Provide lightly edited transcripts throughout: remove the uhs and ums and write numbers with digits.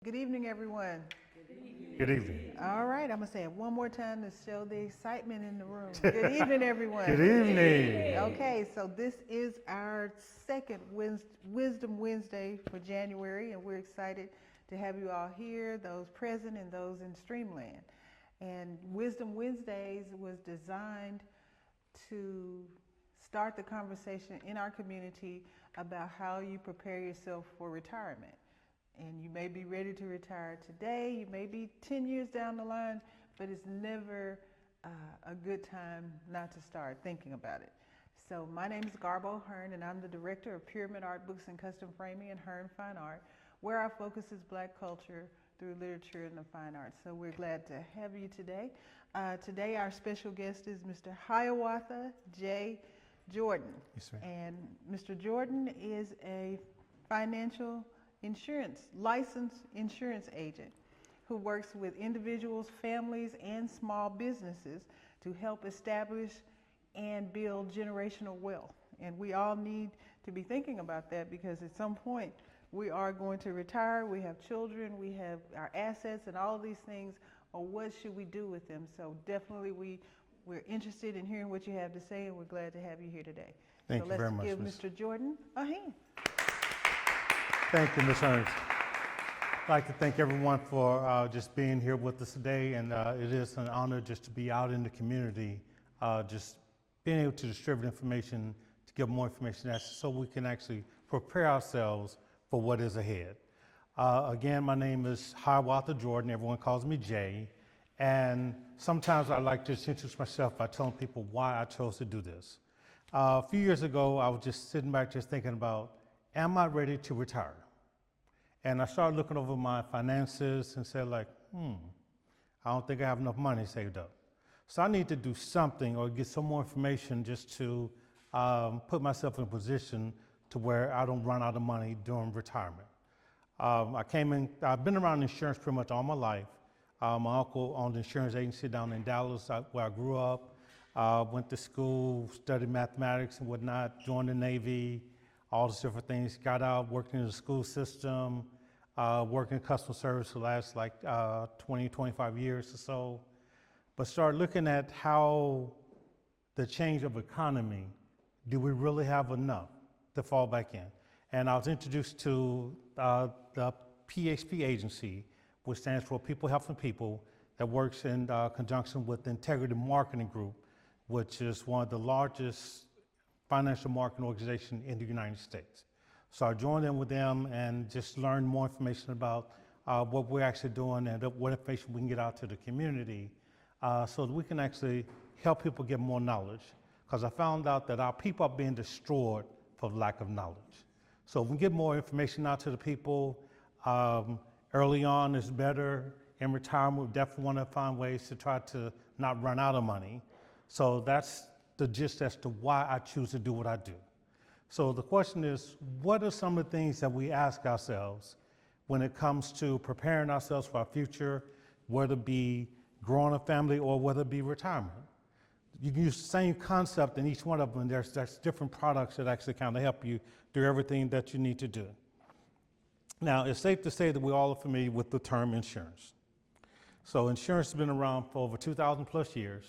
Good evening, everyone. Good evening. All right, I'm gonna say it one more time to show the excitement in the room. Good evening, everyone. Good evening. Okay, so this is our second Wisdom Wednesday for January, and we're excited to have you all here, those present and those in Streamland. And Wisdom Wednesdays was designed to start the conversation in our community about how you prepare yourself for retirement. And you may be ready to retire today, you may be 10 years down the line, but it's never a good time not to start thinking about it. So my name is Garbo Hearn, and I'm the director of Pyramid Art Books and Custom Framing and Hearn Fine Art, where our focus is Black culture through literature and the fine arts. So we're glad to have you today. Today our special guest is Mr. Hiawatha J. Jordan. Yes, ma'am. And Mr. Jordan is a financial licensed insurance agent who works with individuals, families, and small businesses to help establish and build generational wealth. And we all need to be thinking about that because at some point we are going to retire, we have children, we have our assets and all of these things, or what should we do with them? So definitely we're interested in hearing what you have to say, and we're glad to have you here today. Thank you very much, Let's give Ms. Mr. Jordan a hand. Thank you, Ms. Hearns. I'd like to thank everyone for just being here with us today, and it is an honor just to be out in the community, just being able to distribute information, to give more information so we can actually prepare ourselves for what is ahead. Again, my name is Hiawatha Jordan. Everyone calls me Jay, and sometimes I like to introduce myself by telling people why I chose to do this. A few years ago, I was just sitting back just thinking about, am I ready to retire? And I started looking over my finances and said like, I don't think I have enough money saved up. So I need to do something or get some more information just to put myself in a position to where I don't run out of money during retirement. I've been around insurance pretty much all my life. My uncle owned an insurance agency down in Dallas where I grew up. Went to school, studied mathematics and whatnot, joined the Navy, all those different things. Got out, worked in the school system, worked in customer service for the last 20, 25 years or so. But started looking at how the change of economy, do we really have enough to fall back in? And I was introduced to the PHP agency, which stands for People Helping People, that works in conjunction with the Integrity Marketing Group, which is one of the largest financial marketing organization in the United States. So I joined in with them and just learned more information about what we're actually doing and what information we can get out to the community so that we can actually help people get more knowledge. Because I found out that our people are being destroyed for lack of knowledge. So if we get more information out to the people early on is better. In retirement, we definitely want to find ways to try to not run out of money. So that's the gist as to why I choose to do what I do. So the question is, what are some of the things that we ask ourselves when it comes to preparing ourselves for our future, whether it be growing a family or whether it be retirement? You can use the same concept in each one of them, and there's different products that actually kind of help you do everything that you need to do. Now, it's safe to say that we all are familiar with the term insurance. So insurance has been around for over 2,000 plus years.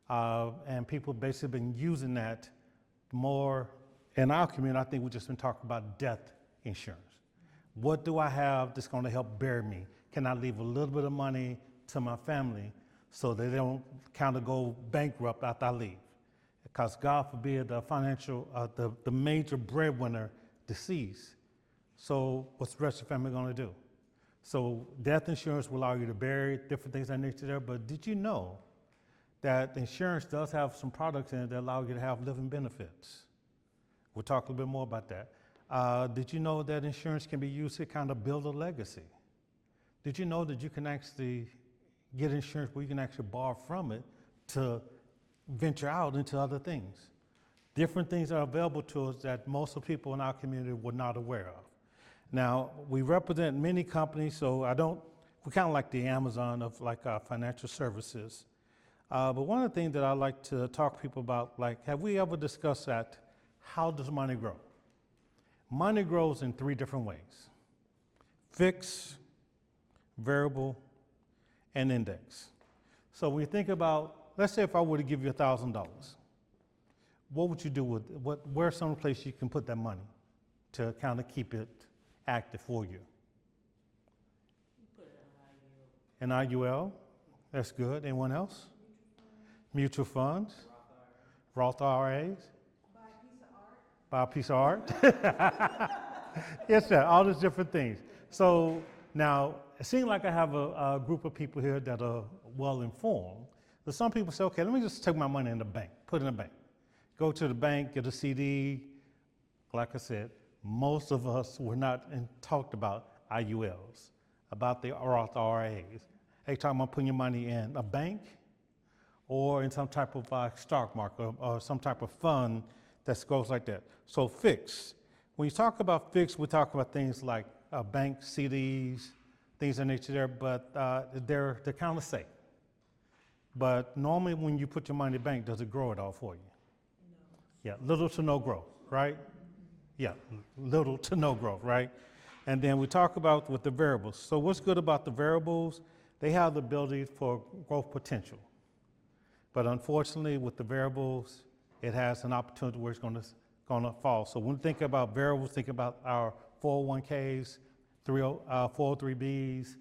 And people basically been using that more in our community. I think we've just been talking about death insurance. What do I have that's going to help bury me? Can I leave a little bit of money to my family so they don't kind of go bankrupt after I leave? Because God forbid the major breadwinner deceased. So what's the rest of the family going to do? So death insurance will allow you to bury different things that nature there. But did you know that insurance does have some products in it that allow you to have living benefits? We'll talk a little bit more about that. Did you know that insurance can be used to kind of build a legacy? Did you know that you can actually get insurance where you can actually borrow from it to venture out into other things? Different things are available to us that most of the people in our community were not aware of. Now, we represent many companies, so we're kind of like the Amazon of financial services. But one of the things that I like to talk to people about, have we ever discussed that? How does money grow? Money grows in 3 different ways: fixed, variable, and index. So when you think about, let's say if I were to give you $1,000, what would you do with where's some place you can put that money to kind of keep it active for you? An IUL, that's good. Anyone else? Mutual funds, Roth IRAs. Buy a piece of art. Yes, sir. All those different things. So now it seems like I have a group of people here that are well informed. But some people say, okay, let me just take my money in the bank, put it in the bank. Go to the bank, get a CD. Like I said, most of us were not talked about IULs, about the Roth IRAs. Hey, talking about putting your money in a bank or in some type of stock market or some type of fund that goes like that. So fixed. When you talk about fixed, we talk about things like bank CDs, things of nature there, but they're kind of safe. But normally when you put your money in the bank, does it grow at all for you? No. Yeah, little to no growth, right? Yeah, little to no growth, right? And then we talk about with the variables. So what's good about the variables? They have the ability for growth potential. But unfortunately, with the variables, it has an opportunity where it's going to fall. So when we think about variables, think about our 401ks, 403bs,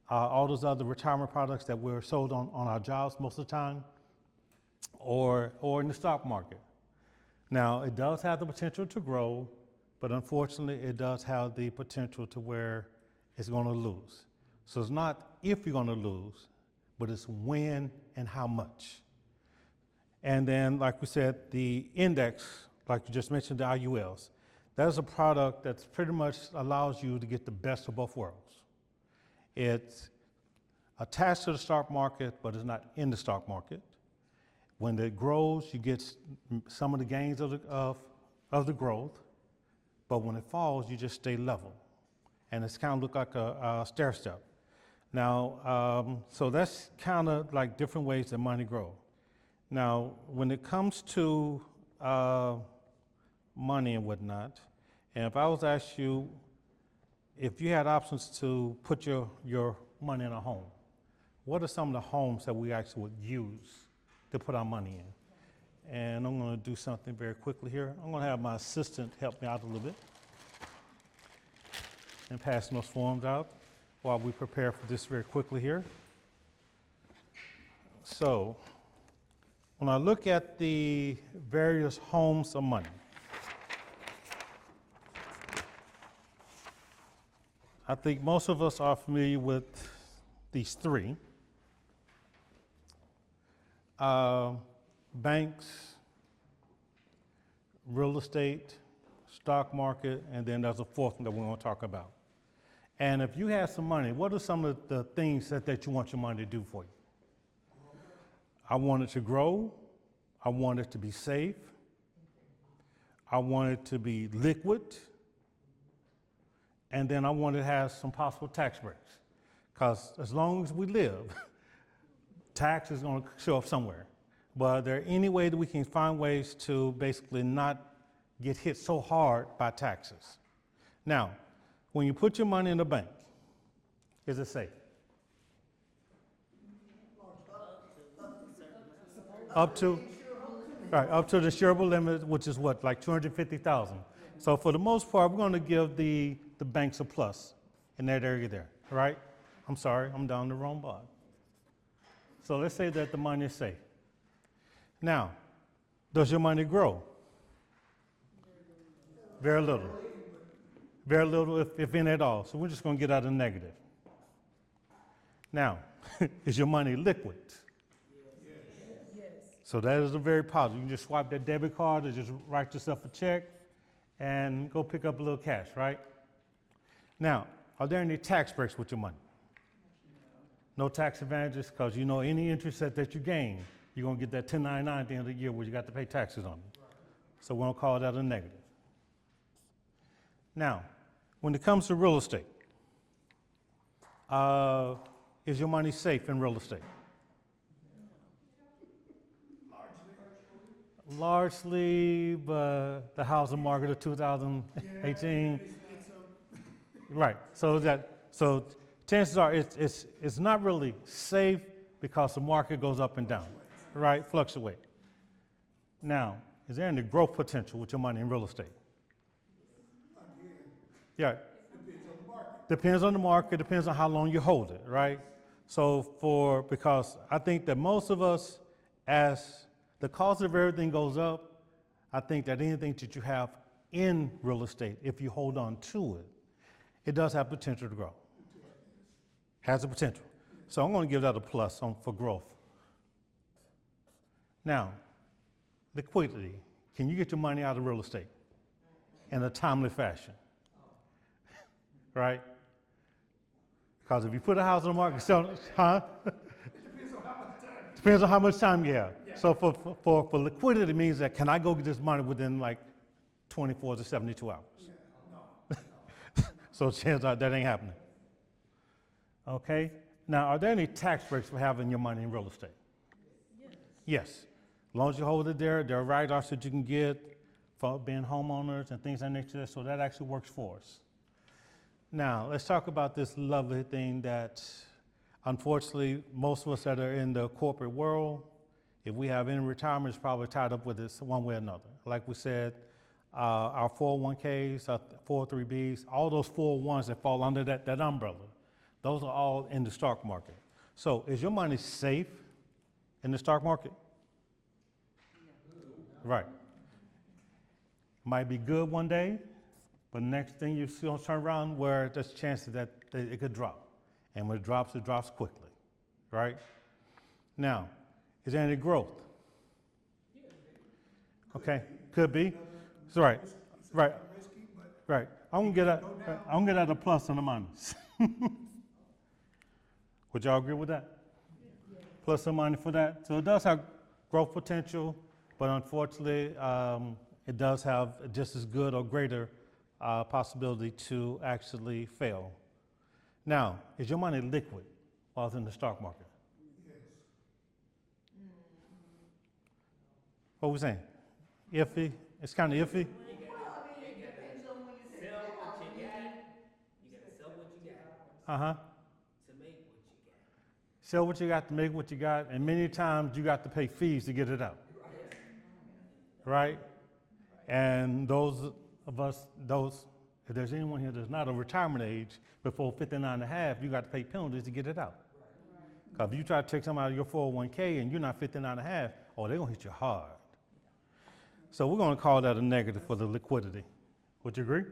all those other retirement products that we're sold on our jobs most of the time, or in the stock market. Now, it does have the potential to grow, but unfortunately, it does have the potential to where it's going to lose. So it's not if you're going to lose, but it's when and how much. And then, like we said, the index, like you just mentioned, the IULs, that is a product that pretty much allows you to get the best of both worlds. It's attached to the stock market, but it's not in the stock market. When it grows, you get some of the gains of the growth, but when it falls, you just stay level. And it's kind of look like a stair step. Now, so that's kind of like different ways that money grows. Now, when it comes to money and whatnot, and if I was to ask you, if you had options to put your money in a home, what are some of the homes that we actually would use to put our money in? And I'm going to do something very quickly here. I'm going to have my assistant help me out a little bit and pass those forms out while we prepare for this very quickly here. So, when I look at the various homes of money, I think most of us are familiar with these three. Banks, real estate, stock market, and then there's a fourth one that we want to talk about. And if you have some money, what are some of the things that you want your money to do for you? I want it to grow. I want it to be safe. I want it to be liquid. And then I want it to have some possible tax breaks. Because as long as we live, tax is going to show up somewhere. But are there any way that we can find ways to basically not get hit so hard by taxes? Now, when you put your money in the bank, is it safe? Up to the insurable limit, which is what, like 250,000. So for the most part, we're going to give the banks a plus in that area there, right? I'm sorry, I'm down the wrong bar. So let's say that the money is safe. Now, does your money grow? Very little. Very little, if any at all. So we're just going to get out of the negative. Now, is your money liquid? Yes. So that is a very positive. You can just swipe that debit card or just write yourself a check and go pick up a little cash, right? Now, are there any tax breaks with your money? No tax advantages, because you know any interest that you gain, you're going to get that 1099 at the end of the year where you got to pay taxes on it. So we're going to call that a negative. Now, when it comes to real estate, is your money safe in real estate? Largely, but the housing market of 2018. Right. So chances are it's not really safe because the market goes up and down, right? Fluctuate. Now, is there any growth potential with your money in real estate? Yeah. Depends on the market, depends on how long you hold it, right? So because I think that most of us, as the cost of everything goes up, I think that anything that you have in real estate, if you hold on to it, it does have potential to grow. Has the potential. So I'm going to give that a plus for growth. Now, liquidity. Can you get your money out of real estate in a timely fashion? Right? Because if you put a house on the market, huh? Depends on how much time you have. Yeah. So for liquidity means that can I go get this money within like 24 to 72 hours? Yeah. No. So chances are that ain't happening. Okay. Now, are there any tax breaks for having your money in real estate? Yes. As long as you hold it there are write-offs that you can get for being homeowners and things of that nature. So that actually works for us. Now, let's talk about this lovely thing that, unfortunately, most of us that are in the corporate world, if we have any retirement, is probably tied up with this one way or another. Like we said, our 401ks, our 403bs, all those 401s that fall under that umbrella, those are all in the stock market. So is your money safe in the stock market? Right. Might be good one day, but next thing you see on turn around where there's chances that it could drop. And when it drops quickly, right? Now, is there any growth? Okay, could be. That's right, right. I'm gonna get at a plus and a minus. Would y'all agree with that? Plus or minus for that? So it does have growth potential, but unfortunately, it does have just as good or greater possibility to actually fail. Now, is your money liquid while it's in the stock market? Yes. What are we saying? Iffy? It's kind of iffy? Uh-huh. To make what you got. Sell what you got to make what you got, and many times you got to pay fees to get it out. Right? And those of us, if there's anyone here that's not of retirement age, before 59 and a half, you got to pay penalties to get it out. Because if you try to take something out of your 401k and you're not 59 and a half, oh, they're going to hit you hard. So we're going to call that a negative for the liquidity. Would you agree?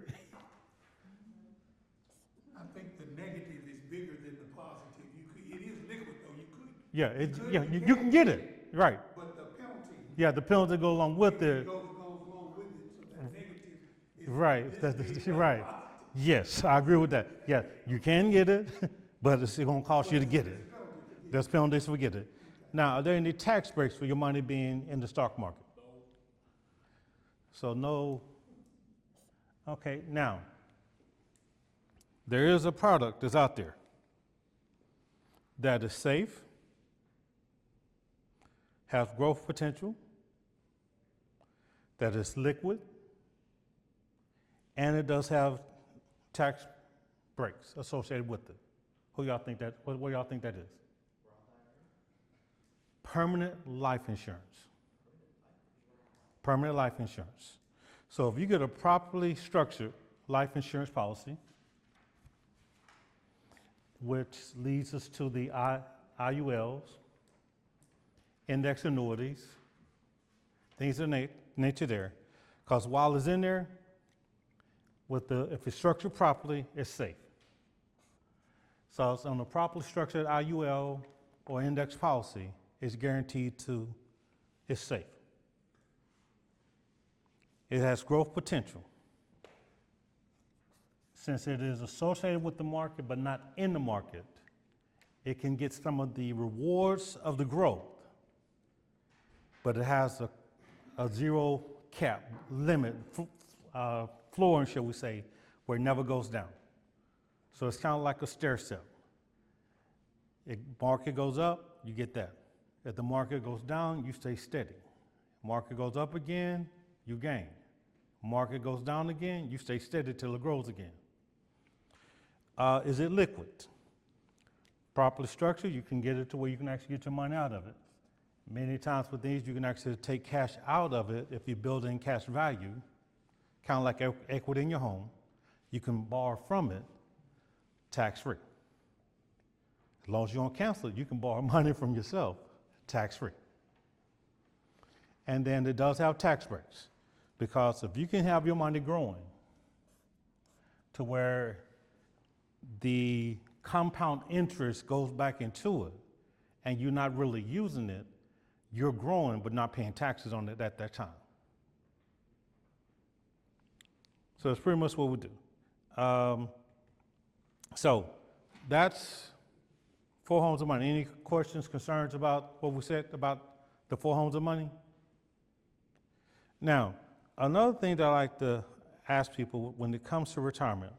I think the negative is bigger than the positive. It is liquid, though. You could. Yeah, you can get it, right. But the penalty. Yeah, the penalty goes along with it. Goes along with it, so that negative is. Right, right. Yes, I agree with that. Yeah, you can get it, but it's going to cost you to get it. There's penalties for get it. Now, are there any tax breaks for your money being in the stock market? So no. Okay, now, there is a product that's out there that is safe, has growth potential, that is liquid, and it does have tax breaks associated with it. What y'all think that is? Permanent life insurance. Permanent life insurance. So if you get a properly structured life insurance policy, which leads us to the IULs, index annuities, things of nature there. Because while it's in there, if it's structured properly, it's safe. So it's on a properly structured IUL or index policy, it's guaranteed it's safe. It has growth potential. Since it is associated with the market but not in the market, it can get some of the rewards of the growth, but it has a zero cap limit, floor, shall we say, where it never goes down. So it's kind of like a stair step. If market goes up, you get that. If the market goes down, you stay steady. Market goes up again, you gain. Market goes down again, you stay steady till it grows again. Is it liquid? properly structured, you can get it to where you can actually get your money out of it. Many times with these, you can actually take cash out of it if you build in cash value, kind of like equity in your home. You can borrow from it tax-free. As long as you don't cancel it, you can borrow money from yourself tax-free. And then it does have tax breaks, because if you can have your money growing to where the compound interest goes back into it and you're not really using it, you're growing but not paying taxes on it at that time. So that's pretty much what we do. So that's 4 homes of money. Any questions, concerns about what we said about the 4 homes of money? Now, another thing that I like to ask people when it comes to retirement,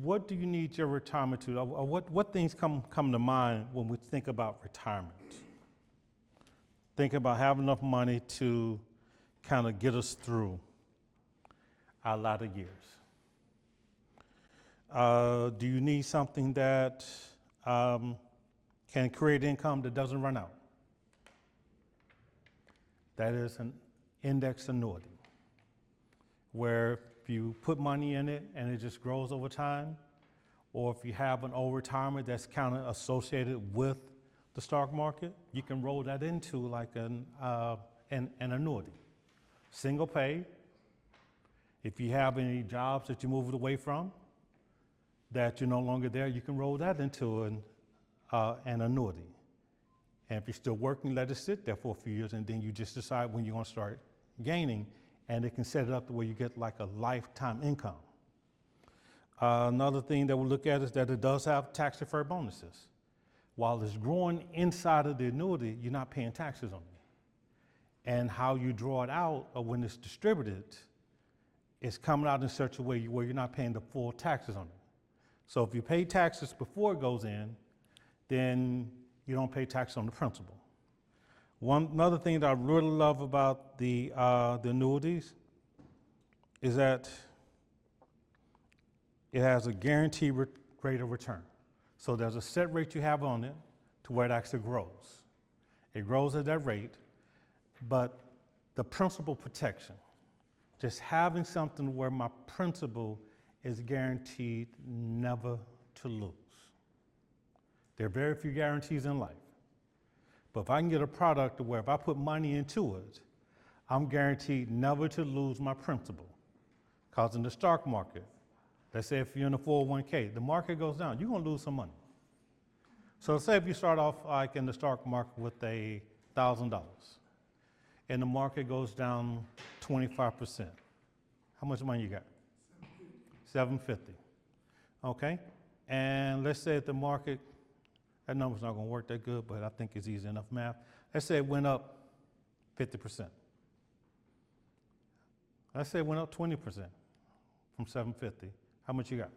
what do you need your retirement to, or what things come to mind when we think about retirement? Think about having enough money to kind of get us through our latter years. Do you need something that can create income that doesn't run out? That is an index annuity, where if you put money in it and it just grows over time, or if you have an old retirement that's kind of associated with the stock market, you can roll that into like an annuity. Single pay. If you have any jobs that you moved away from that you're no longer there, you can roll that into an annuity. And if you're still working, let it sit there for a few years, and then you just decide when you're going to start gaining, and it can set it up the way you get like a lifetime income. Another thing that we'll look at is that it does have tax-deferred bonuses. While it's growing inside of the annuity, you're not paying taxes on it. And how you draw it out, or when it's distributed, it's coming out in such a way where you're not paying the full taxes on it. So if you pay taxes before it goes in, then you don't pay tax on the principal. Another thing that I really love about the annuities is that it has a guaranteed rate of return. So there's a set rate you have on it to where it actually grows. It grows at that rate, but the principal protection, just having something where my principal is guaranteed never to lose. There are very few guarantees in life. But if I can get a product where if I put money into it, I'm guaranteed never to lose my principal. Because in the stock market, let's say if you're in a 401k, the market goes down, you're going to lose some money. So say if you start off like in the stock market with $1,000 and the market goes down 25%. How much money you got? $750. Okay? And let's say if the market, that number's not going to work that good, but I think it's easy enough math. Let's say it went up 50%. Let's say it went up 20% from 750. How much you got?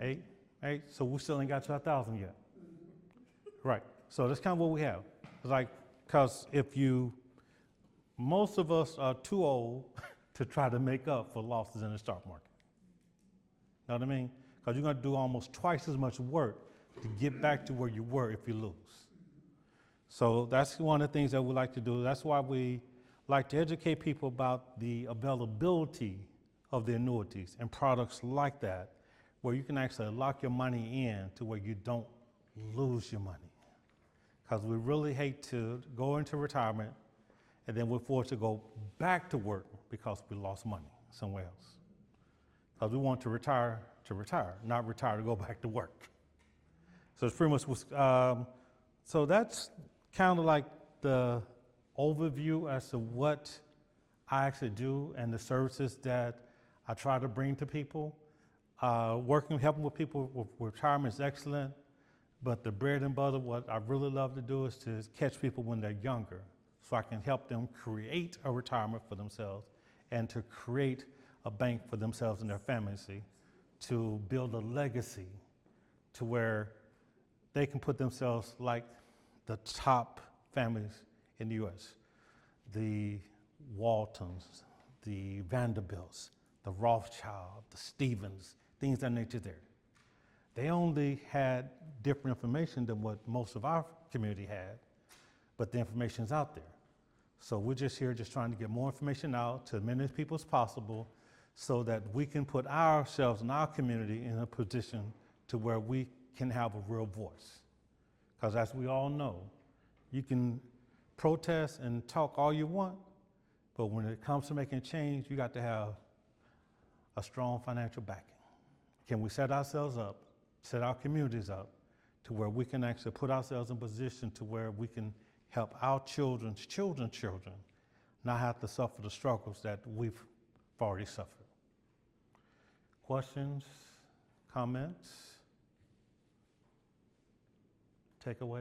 8? 8? So we still ain't got to 1,000 yet. Right. So that's kind of what we have. It's like, because most of us are too old to try to make up for losses in the stock market. Know what I mean? Because you're going to do almost twice as much work to get back to where you were if you lose. So that's one of the things that we like to do. That's why we like to educate people about the availability of the annuities and products like that, where you can actually lock your money in to where you don't lose your money. Because we really hate to go into retirement and then we're forced to go back to work because we lost money somewhere else. Because we want to retire, not retire to go back to work. So it's pretty much, so that's kind of like the overview as to what I actually do and the services that I try to bring to people. Helping with people with retirement is excellent, but the bread and butter, what I really love to do is to catch people when they're younger, so I can help them create a retirement for themselves and to create a bank for themselves and their families, to build a legacy to where they can put themselves like the top families in the U.S., the Waltons, the Vanderbilts, the Rothschild, the Stevens, things of that nature there. They only had different information than what most of our community had, but the information's out there. So we're just here just trying to get more information out to as many people as possible so that we can put ourselves and our community in a position to where we can have a real voice. Because as we all know, you can protest and talk all you want, but when it comes to making change, you got to have a strong financial backing. Can we set ourselves up, set our communities up to where we can actually put ourselves in position to where we can help our children's children not have to suffer the struggles that we've already suffered? Questions, comments, takeaways? Well,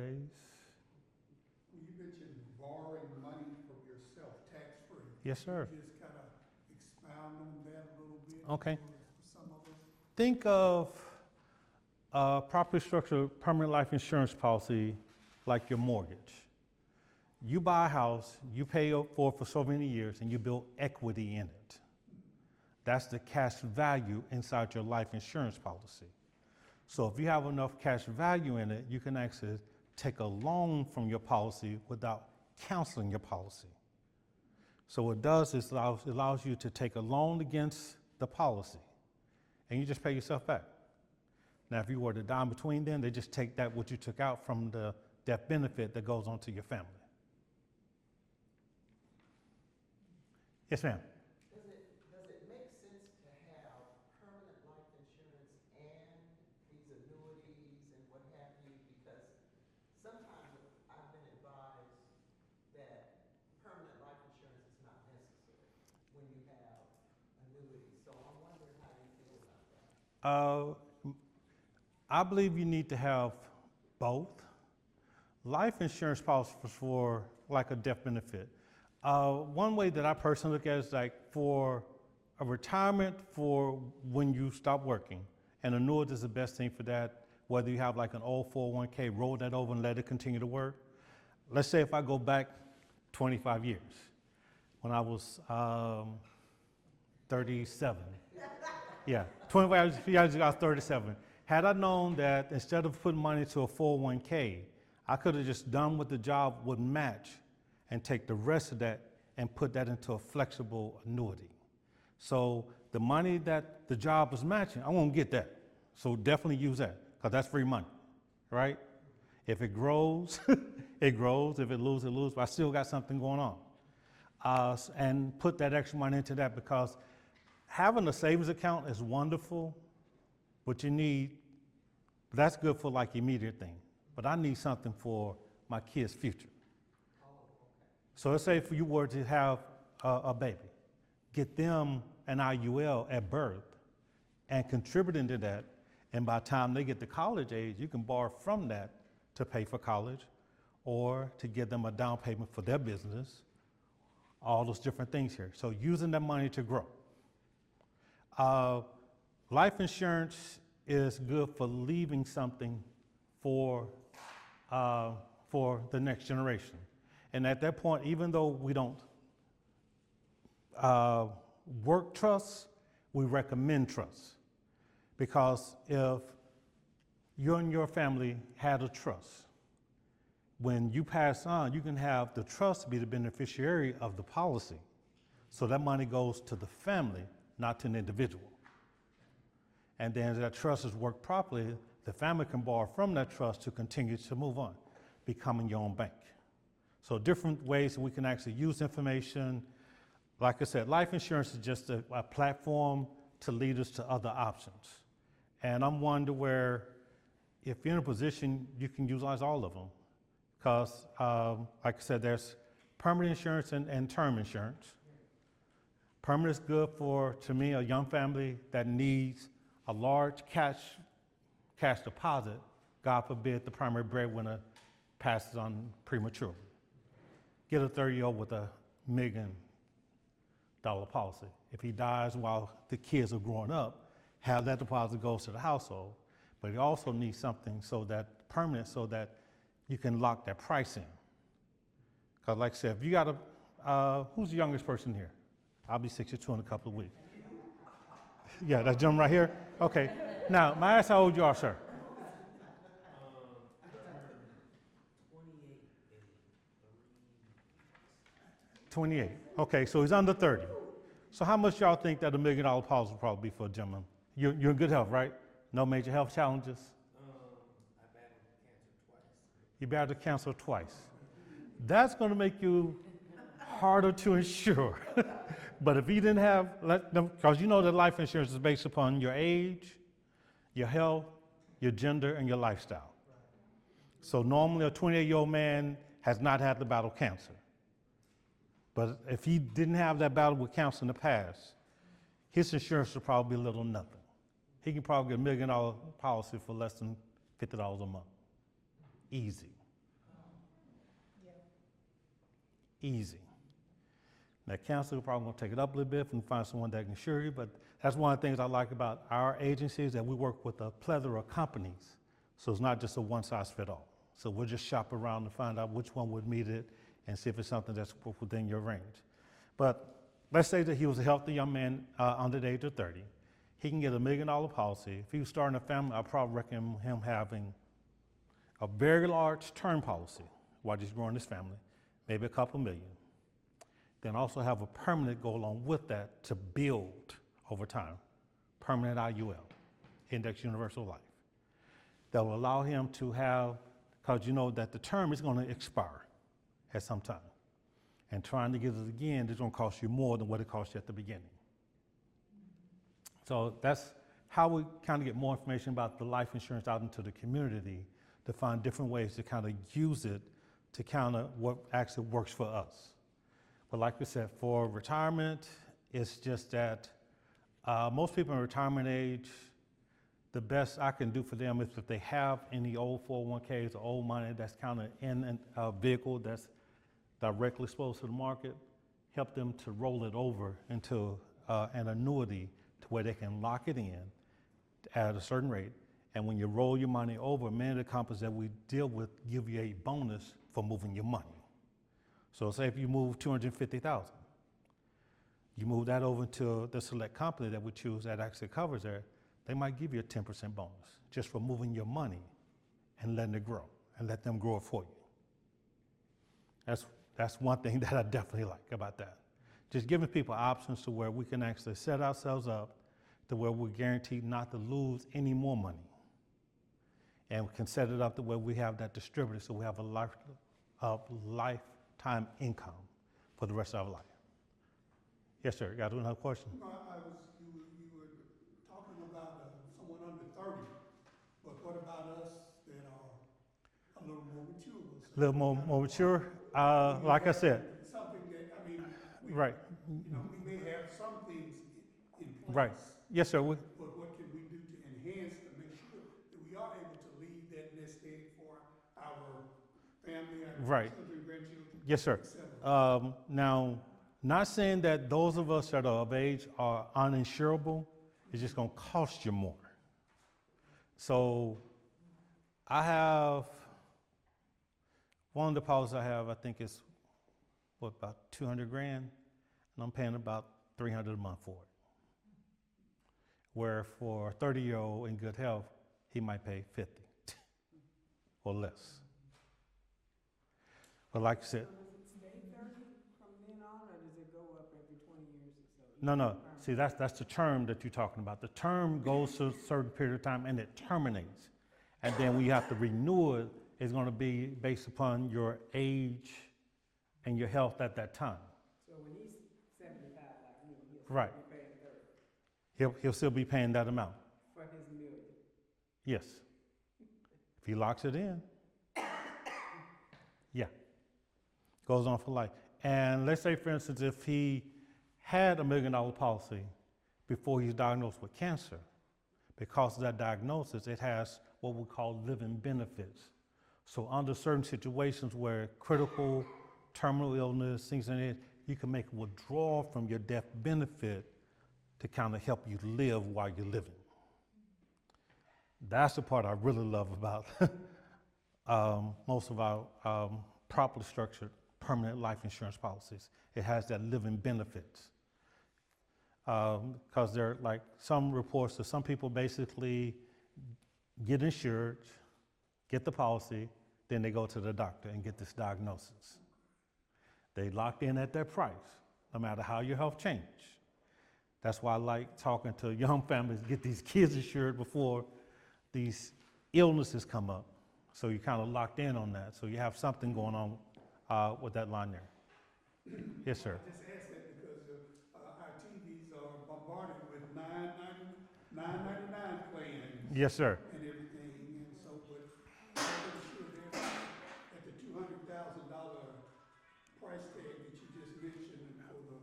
you mentioned borrowing money from yourself, tax-free. Yes, sir. Can you just kind of expound on that a little bit? Okay. For some of us? Think of a properly structured permanent life insurance policy like your mortgage. You buy a house, you pay for it for so many years, and you build equity in it. That's the cash value inside your life insurance policy. So if you have enough cash value in it, you can actually take a loan from your policy without canceling your policy. So what it does is it allows you to take a loan against the policy, and you just pay yourself back. Now, if you were to die in between then, they just take that what you took out from the death benefit that goes on to your family. Yes, ma'am. Does it make sense to have permanent life insurance and these annuities and what have you? Because sometimes I've been advised that permanent life insurance is not necessary when you have annuities. So I'm wondering how you feel about that. I believe you need to have both. Life insurance policy for like a death benefit. One way that I personally look at it is like for a retirement for when you stop working, and annuity is the best thing for that, whether you have like an old 401k, roll that over and let it continue to work. Let's say if I go back 25 years, when I was 37. Yeah, 25 years ago I was 37. Had I known that instead of putting money into a 401k, I could have just done what the job would match and take the rest of that and put that into a flexible annuity. So the money that the job was matching, I won't get that. So definitely use that, because that's free money, right? If it grows, it grows. If it loses, it loses. But I still got something going on. And put that extra money into that, because having a savings account is wonderful, but you need, that's good for like immediate thing. But I need something for my kids' future. So let's say if you were to have a baby, get them an IUL at birth and contribute into that, and by the time they get to college age, you can borrow from that to pay for college or to give them a down payment for their business, all those different things here. So using that money to grow. Life insurance is good for leaving something for the next generation. And at that point, even though we don't work trusts, we recommend trusts. Because if you and your family had a trust, when you pass on, you can have the trust be the beneficiary of the policy. So that money goes to the family, not to an individual. And then as that trust is worked properly, the family can borrow from that trust to continue to move on, becoming your own bank. So different ways we can actually use information. Like I said, life insurance is just a platform to lead us to other options. And I'm one to where if you're in a position, you can utilize all of them. Because, like I said, there's permanent insurance and term insurance. Permanent is good for, to me, a young family that needs a large cash deposit. God forbid the primary breadwinner passes on prematurely. Get a 30-year-old with $1 million policy. If he dies while the kids are growing up, have that deposit goes to the household. But he also needs something so that permanent, so that you can lock that price in. Because like I said, if you got who's the youngest person here? I'll be 62 in a couple of weeks. Yeah, that's gentleman right here? Okay. Now, may I ask how old you are, sir? 28. Okay, so he's under 30. So how much y'all think that $1 million policy will probably be for a gentleman? You're in good health, right? No major health challenges? You battled cancer twice. That's going to make you harder to insure. But if he didn't have, because you know that life insurance is based upon your age, your health, your gender, and your lifestyle. So normally a 28-year-old man has not had to battle cancer. But if he didn't have that battle with cancer in the past, his insurance would probably be little or nothing. He can probably get $1 million policy for less than $50 a month. Easy. Easy. Now, cancer, we're probably going to take it up a little bit if we can find someone that can insure you, but that's one of the things I like about our agency is that we work with a plethora of companies, so it's not just a one-size-fits-all. So we'll just shop around to find out which one would meet it and see if it's something that's within your range. But let's say that he was a healthy young man under the age of 30. He can get $1 million policy. If he was starting a family, I'd probably recommend him having a very large term policy while he's growing his family, maybe a couple million. Then also have a permanent go along with that to build over time, permanent IUL, Index Universal Life. That will allow him to have, because you know that the term is going to expire at some time. And trying to get it again is going to cost you more than what it cost you at the beginning. So that's how we kind of get more information about the life insurance out into the community to find different ways to kind of use it to counter what actually works for us. But like we said, for retirement, it's just that most people in retirement age, the best I can do for them is if they have any old 401ks or old money that's kind of in a vehicle that's directly exposed to the market, help them to roll it over into an annuity to where they can lock it in at a certain rate. And when you roll your money over, many of the companies that we deal with give you a bonus for moving your money. So say if you move $250,000, you move that over to the select company that we choose that actually covers that, they might give you a 10% bonus just for moving your money and letting it grow and let them grow it for you. That's one thing that I definitely like about that. Just giving people options to where we can actually set ourselves up to where we're guaranteed not to lose any more money. And we can set it up to where we have that distributed so we have a lifetime income for the rest of our life. Yes, sir. Got another question? No, you were talking about someone under 30, but what about us that are a little more mature? We'll say? A little more mature. Like I said. Something that, I mean, Right. You know, we may have some things in place. Right. Yes, sir. But what can we do to enhance to make sure that we are able to leave that nest egg for our family, our Right. children, grandchildren? Yes, sir. et cetera? Now, not saying that those of us that are of age are uninsurable. It's just going to cost you more. So I have, one of the policies I have, I think is, about 200 grand, and I'm paying about 300 a month for it. Where for a 30-year-old in good health, he might pay 50 or less. But like I said, So does it stay 30 from then on, or does it go up every 20 years or so? no. See, that's the term that you're talking about. The term goes to a certain period of time and it terminates. And then when you have to renew it, it's going to be based upon your age and your health at that time. So when he's 75, like me, he'll still Right. be paying 30 He'll still be paying that amount. for his million. Yes. If he locks it in, yeah. Goes on for life. And let's say, for instance, if he had $1 million policy before he's diagnosed with cancer, because of that diagnosis, it has what we call living benefits. So under certain situations where critical terminal illness, things like that, you can make a withdrawal from your death benefit to kind of help you live while you're living. That's the part I really love about most of our properly structured permanent life insurance policies. It has that living benefits. because there are like some reports that some people basically get insured, get the policy, then they go to the doctor and get this diagnosis. They locked in at their price, no matter how your health change. That's why I like talking to young families, get these kids insured before these illnesses come up. So you're kind of locked in on that. So you have something going on with that line there. Yes, sir. I just asked that because our TVs are bombarded with $9.99 plans. Yes, sir. And everything, and so, but I'm pretty sure they're at the $200,000 price tag that you just mentioned for the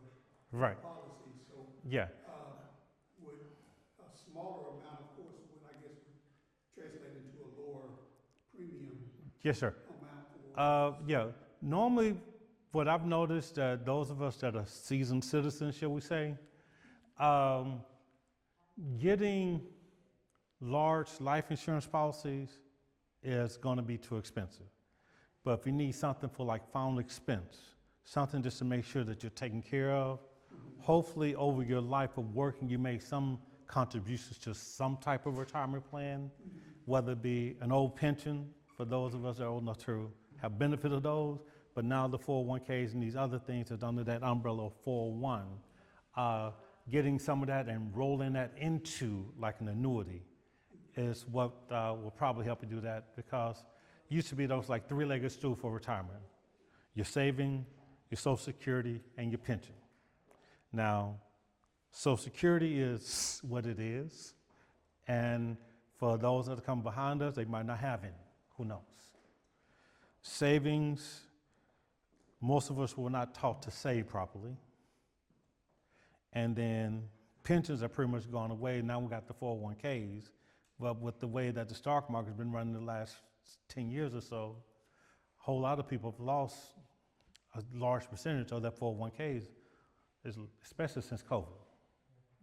Right. policy, so, Yeah. would a smaller amount, of course, would, I guess, would translate into a lower premium Yes, sir. amount for. Yeah. Normally, what I've noticed that those of us that are seasoned citizens, shall we say, getting large life insurance policies is going to be too expensive. But if you need something for like final expense, something just to make sure that you're taken care of, hopefully over your life of working, you make some contributions to some type of retirement plan, whether it be an old pension for those of us that are old enough to have benefit of those, but now the 401ks and these other things that's under that umbrella of 401, getting some of that and rolling that into like an annuity is what will probably help you do that, because it used to be those like three-legged stool for retirement. Your saving, your Social Security, and your pension. Now, Social Security is what it is, and for those that come behind us, they might not have any. Who knows? Savings, most of us were not taught to save properly. And then pensions are pretty much gone away. Now we got the 401ks, but with the way that the stock market's been running the last 10 years or so, a whole lot of people have lost a large percentage of that 401ks, especially since COVID.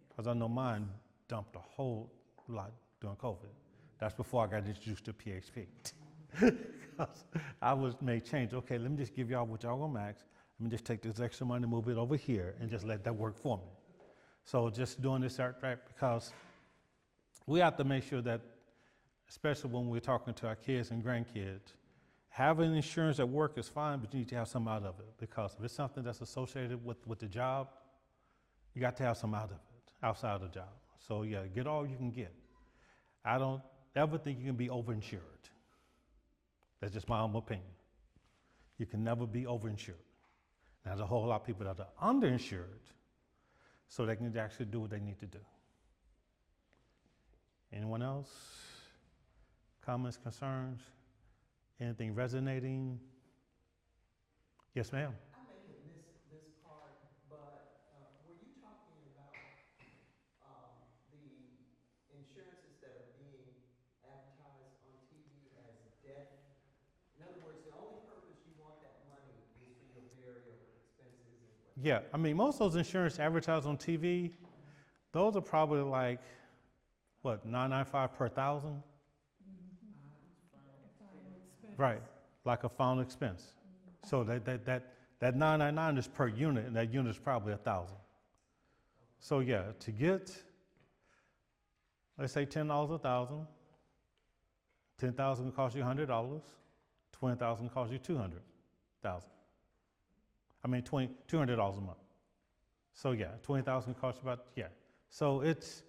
Because I know mine dumped a whole lot during COVID. That's before I got introduced to PHP. Because I was made change. Okay, let me just give y'all what y'all gonna max. Let me just take this extra money, move it over here, and just let that work for me. So just doing this right because we have to make sure that, especially when we're talking to our kids and grandkids, having insurance at work is fine, but you need to have some out of it, because if it's something that's associated with the job, you got to have some out of it, outside of the job. So yeah, get all you can get. I don't ever think you can be overinsured. That's just my own opinion. You can never be overinsured. Now, there's a whole lot of people that are underinsured, so they can actually do what they need to do. Anyone else? Comments, concerns? Anything resonating? Yes, ma'am. I may have missed this part, but were you talking about the insurances that are being advertised on TV as death? In other words, the only purpose you want that money is for your burial expenses and what? Yeah, I mean, most of those insurance advertised on TV, those are probably like, what, $9.95 per thousand? Right, like a final expense. So that $9.99 is per unit, and that unit is probably 1,000. So yeah, to get, let's say $10 a thousand, 10,000 will cost you $100, 20,000 cost you 200,000. I mean, $200 a month. So yeah, 20,000 costs you about, yeah. So it's,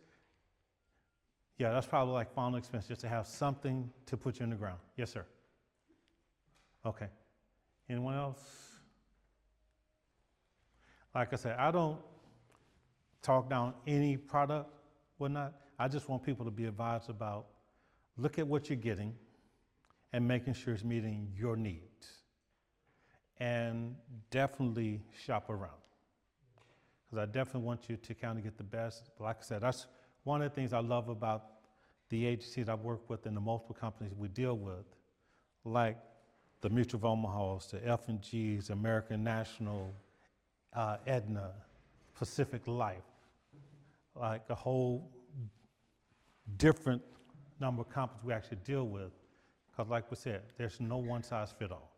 yeah, that's probably like final expense, just to have something to put you in the ground. Yes, sir. Okay. Anyone else? Like I said, I don't talk down any product, whatnot. I just want people to be advised about, look at what you're getting and making sure it's meeting your needs. And definitely shop around. Because I definitely want you to kind of get the best. But like I said, that's one of the things I love about the agencies I work with and the multiple companies we deal with, like the Mutual of Omaha's, the F&G's, American National, Aetna, Pacific Life, like a whole different number of companies we actually deal with. Because like we said, there's no one size fit all.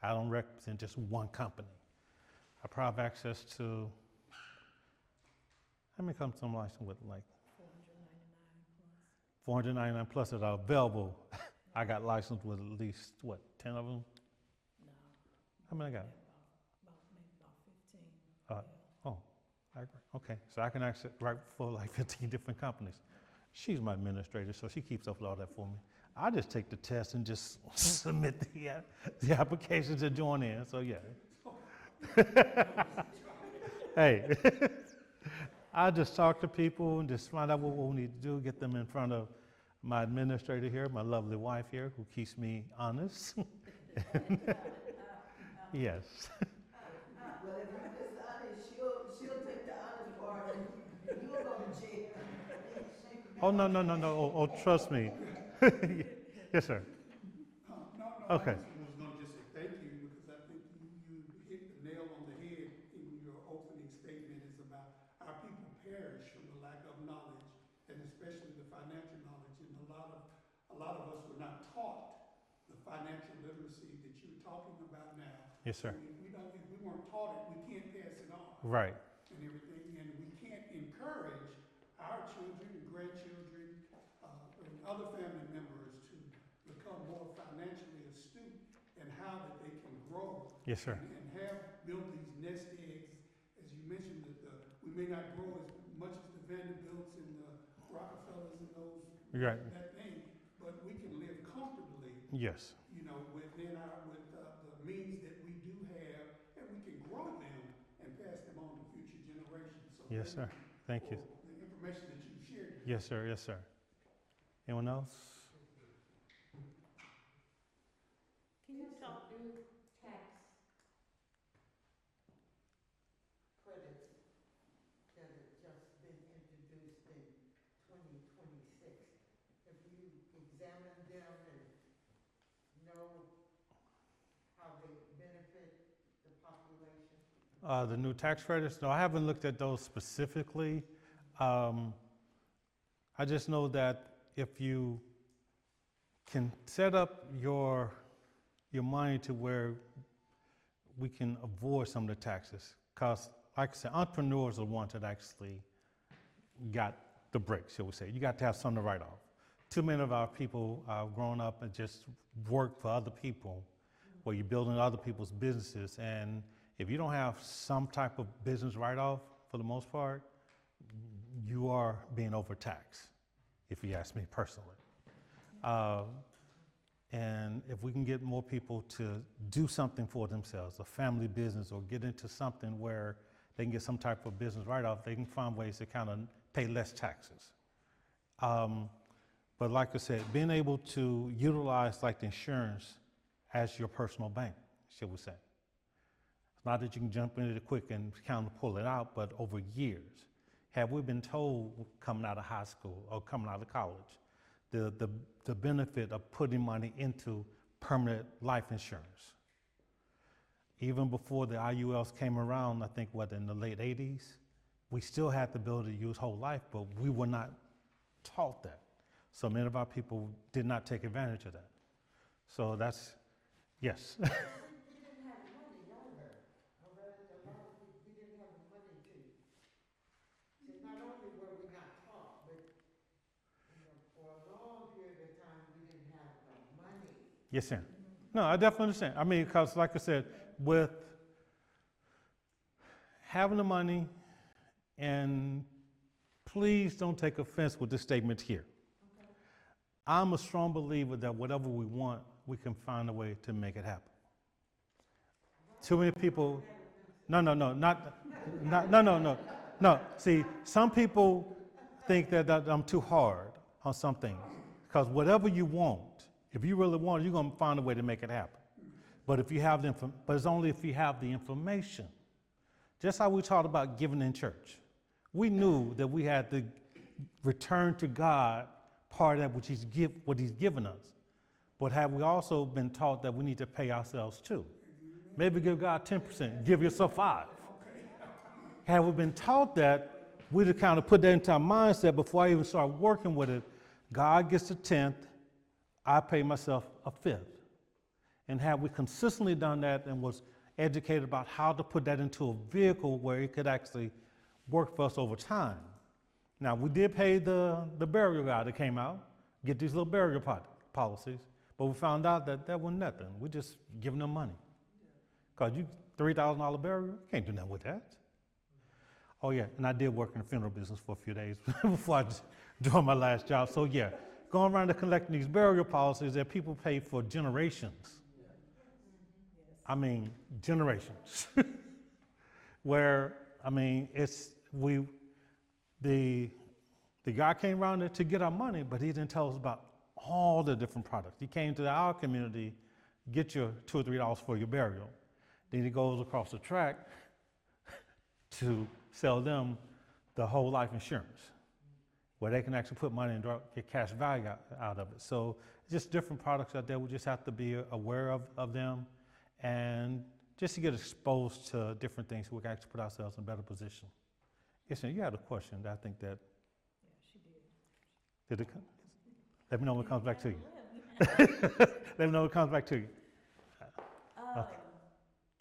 I don't represent just one company. I probably have access to How many comes some license with like 499 plus. 499 plus that are available? I got licensed with at least, what, 10 of them? No. How many I got? Maybe about 15. Oh, I agree. Okay, so I can actually write for like 15 different companies. She's my administrator, so she keeps up with all that for me. I just take the test and just submit the applications and join in. So yeah. Hey, I just talk to people and just find out what we need to do, get them in front of my administrator here, my lovely wife here, who keeps me honest. Yes. Well, if you're dishonest, she'll take the honest part and you'll go to jail. Oh, no. Oh, trust me. Yes, sir. No, Okay. I was gonna just say thank you, because I think you hit the nail on the head in your opening statement. Is about our people perish from the lack of knowledge, and especially the financial knowledge. And a lot of us were not taught the financial literacy that you're talking about now. Yes, sir. So if we weren't taught it, we can't pass it on. Right. And everything, and we can't encourage our children and grandchildren and other family members to become more financially astute and how that they can grow. Yes, sir. And build these nest eggs. As you mentioned, that we may not grow as much as the Vanderbilts and the Rockefellers and those, Right. that thing, but we can live comfortably, Yes. within with the means that we do have, and we can grow them and pass them on to future generations. So Yes, sir. Thank you. for the information that you've shared. Yes, sir. Yes, sir. Anyone else? Can you talk new tax Credits that have just been introduced in 2026. Have you examined them and know how they benefit the population? The new tax credits? No, I haven't looked at those specifically. I just know that if you can set up your money to where we can avoid some of the taxes, because like I said, entrepreneurs are the ones that actually got the break, shall we say. You got to have something to write off. Too many of our people have grown up and just work for other people, where you're building other people's businesses, and if you don't have some type of business write-off, for the most part, you are being overtaxed, if you ask me personally. And if we can get more people to do something for themselves, a family business, or get into something where they can get some type of business write-off, they can find ways to kind of pay less taxes. But like I said, being able to utilize like the insurance as your personal bank, shall we say. It's not that you can jump into it quick and kind of pull it out, but over years. Have we been told coming out of high school or coming out of college, the benefit of putting money into permanent life insurance? Even before the IULs came around, I think, in the late 80s, we still had the ability to use whole life, but we were not taught that. So many of our people did not take advantage of that. So that's, yes. We didn't have money either. I read a lot of people, we didn't have the money to. So not only were we not taught, but, for a long period of time, we didn't have the money. Yes, sir. No, I definitely understand. I mean, because like I said, with having the money, and please don't take offense with this statement here. Okay. I'm a strong believer that whatever we want, we can find a way to make it happen. Too many people, no. See, some people think that I'm too hard on some things, because whatever you want, if you really want it, you're going to find a way to make it happen. But if you have but it's only if you have the information. Just how we talked about giving in church. We knew that we had to return to God part of that which what He's given us. But have we also been taught that we need to pay ourselves too? Maybe give God 10%, give yourself 5%. Have we been taught that, we to kind of put that into our mindset before I even start working with it? God gets a 10th, I pay myself a 5th. And have we consistently done that and was educated about how to put that into a vehicle where it could actually work for us over time? Now, we did pay the burial guy that came out, get these little burial policies, but we found out that that wasn't nothing. We're just giving them money. Because you, $3,000 burial, you can't do nothing with that. Oh yeah, and I did work in the funeral business for a few days before I joined my last job. So yeah, going around and collecting these burial policies that people pay for generations. I mean, generations. Where, I mean, the guy came around there to get our money, but he didn't tell us about all the different products. He came to our community, get your $2 or $3 for your burial. Then he goes across the track to sell them the whole life insurance, where they can actually put money and get cash value out of it. So just different products out there. We just have to be aware of them, and just to get exposed to different things so we can actually put ourselves in a better position. Yes, sir, you had a question that I think that. Yeah, she did. Did it come? Let me know when it comes back to you. Let me know when it comes back to you. Okay.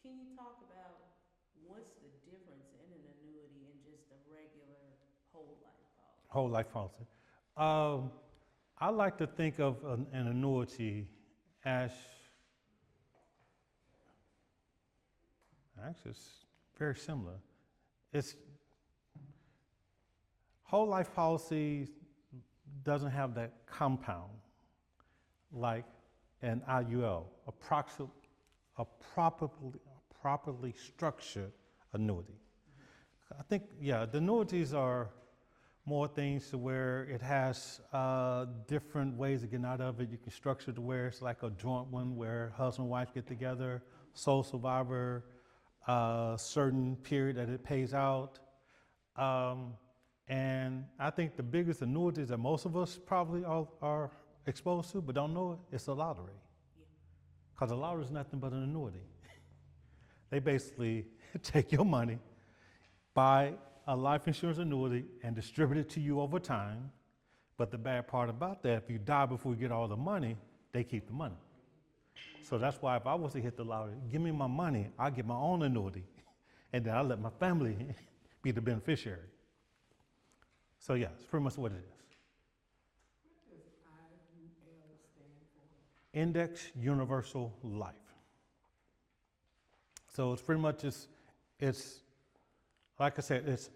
Can you talk about what's the difference in an annuity and just a regular whole life policy? Whole life policy. I like to think of an annuity as, actually it's very similar. It's, whole life policy doesn't have that compound like an IUL, a properly structured annuity. I think, yeah, the annuities are more things to where it has different ways of getting out of it. You can structure it to where it's like a joint one where husband and wife get together, sole survivor, certain period that it pays out. And I think the biggest annuities that most of us probably are exposed to but don't know it's a lottery. Because a lottery is nothing but an annuity. They basically take your money, buy a life insurance annuity, and distribute it to you over time. But the bad part about that, if you die before you get all the money, they keep the money. So that's why if I was to hit the lottery, give me my money, I'll get my own annuity, and then I'll let my family be the beneficiary. So yeah, it's pretty much what it is. What does IUL stand for? Index Universal Life. So it's pretty much, it's like I said, it's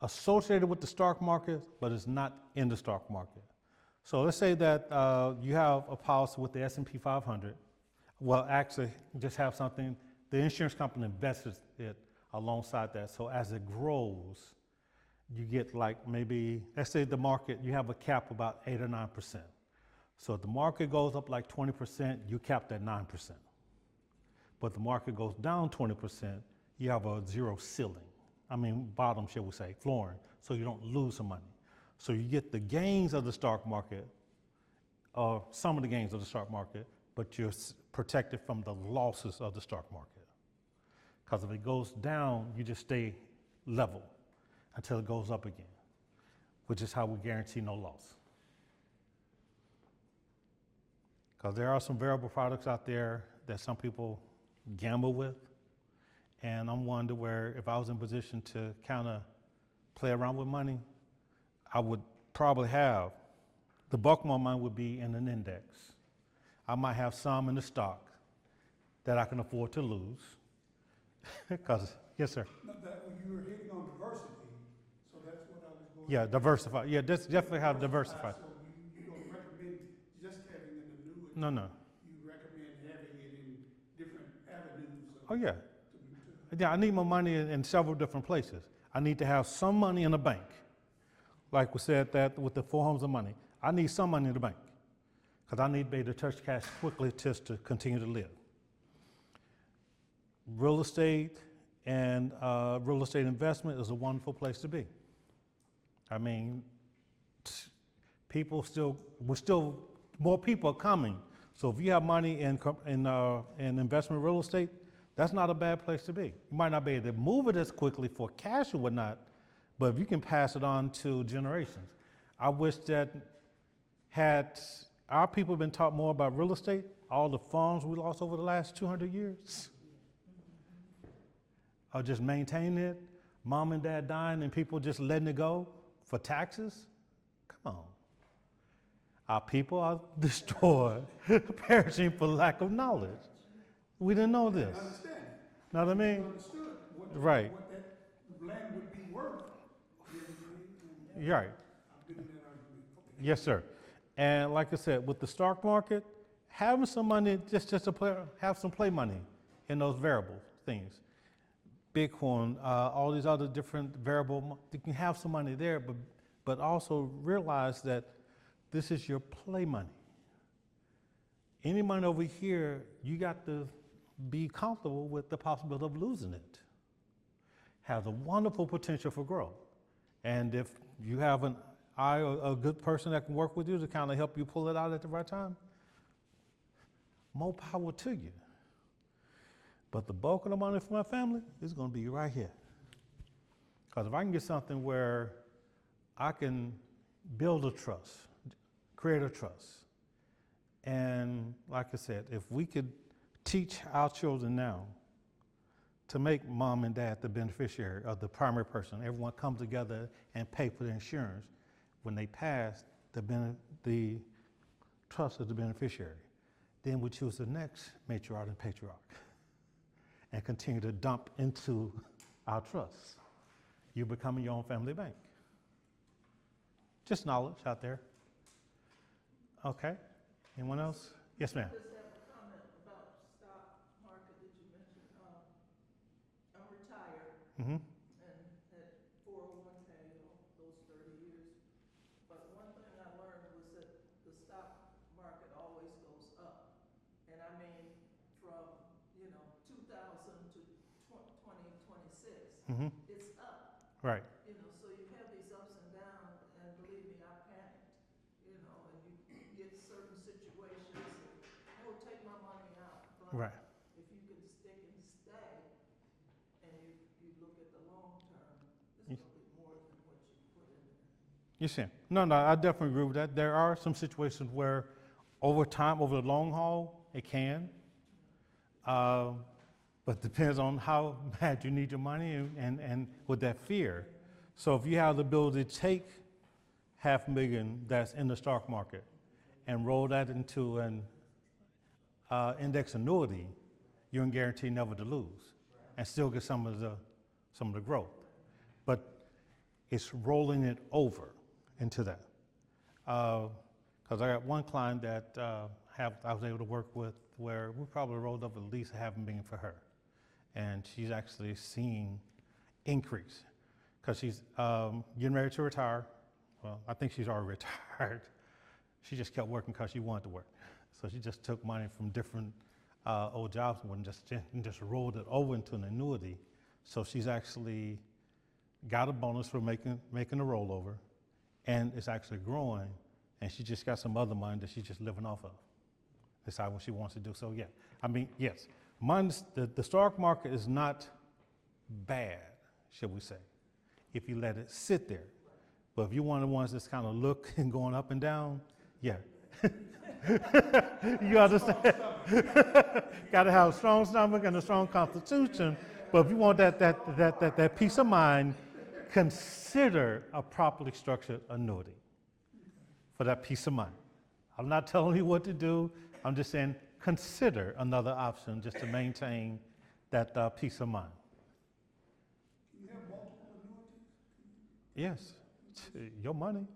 associated with the stock market, but it's not in the stock market. So let's say that you have a policy with the S&P 500. Well, actually, just have something, the insurance company invests it alongside that. So as it grows, you get like maybe, let's say the market, you have a cap about 8 or 9%. So if the market goes up like 20%, you cap at 9%. But the market goes down 20%, you have a zero ceiling. I mean, bottom, shall we say, flooring, so you don't lose some money. So you get the gains of the stock market, or some of the gains of the stock market, but you're protected from the losses of the stock market. Because if it goes down, you just stay level until it goes up again, which is how we guarantee no loss. Because there are some variable products out there that some people gamble with, and I'm one to where if I was in position to kind of play around with money, I would probably have, the bulk of my money would be in an index. I might have some in the stock that I can afford to lose. Because, yes, sir. No, that, you were hitting on diversity, so that's what I was going. Yeah, diversify. Yeah, that's definitely how to diversify. So you don't recommend just having an annuity. No, no. You recommend having it in different avenues. Oh, yeah. Yeah, I need my money in several different places. I need to have some money in the bank. Like we said that with the 4 homes of money. I need some money in the bank because I need to be able to touch cash quickly just to continue to live. Real estate and real estate investment is a wonderful place to be. I mean, more people are coming. So if you have money in investment real estate, that's not a bad place to be. You might not be able to move it as quickly for cash or whatnot, but if you can pass it on to generations. I wish that had our people been taught more about real estate, all the farms we lost over the last 200 years, or just maintaining it, mom and dad dying and people just letting it go for taxes? Come on. Our people are destroyed, perishing for lack of knowledge. We didn't know this. Understand it. Know what I mean? Understood Right. what that land would be worth and everything. And You're right. I've been in that argument. Okay. Yes, sir. And like I said, with the stock market, having some money, just to play, have some play money in those variable things. Bitcoin, all these other different variable, you can have some money there, but also realize that this is your play money. Any money over here, you got to be comfortable with the possibility of losing it. Has a wonderful potential for growth. And if you have a good person that can work with you to kind of help you pull it out at the right time, more power to you. But the bulk of the money for my family is going to be right here. Because if I can get something where I can build a trust, create a trust, and like I said, if we could teach our children now to make mom and dad the beneficiary of the primary person, everyone come together and pay for the insurance. When they pass, the trust is the beneficiary. Then we choose the next matriarch and patriarch and continue to dump into our trusts. You're becoming your own family bank. Just knowledge out there. Okay. Anyone else? Yes, ma'am. Just have a comment about stock market that you mentioned. I'm retired Mm-hmm. and had 401k those 30 years. But one thing I learned was that the stock market always goes up. And I mean, from, 2000 to 2026, Mm-hmm. it's up. Right. So you have these ups and downs, and believe me, I panicked, and you get certain situations, and, oh, take my money out. But Right. if you can stick and stay, and you look at the long term, it's going to be more than what you put in there. You see. No, I definitely agree with that. There are some situations where over time, over the long haul, it can. But depends on how bad you need your money and with that fear. So if you have the ability to take $500,000 that's in the stock market and roll that into an index annuity, you're guaranteed never to lose and still get some of the growth. But it's rolling it over into that. Because I got one client that I was able to work with where we probably rolled up at least $500,000 for her. And she's actually seeing increase because she's getting ready to retire. Well, I think she's already retired. She just kept working because she wanted to work. So she just took money from different old jobs and just rolled it over into an annuity. So she's actually got a bonus for making the rollover, and it's actually growing. And she just got some other money that she's just living off of. Decide what she wants to do. So yeah, I mean, yes, the stock market is not bad, should we say, if you let it sit there. But if you're one of the ones that's kind of look and going up and down, yeah. You understand? Got to have a strong stomach and a strong constitution. But if you want that peace of mind, consider a properly structured annuity for that peace of mind. I'm not telling you what to do. I'm just saying consider another option just to maintain that peace of mind. Do you have multiple annuities? Yes, your money.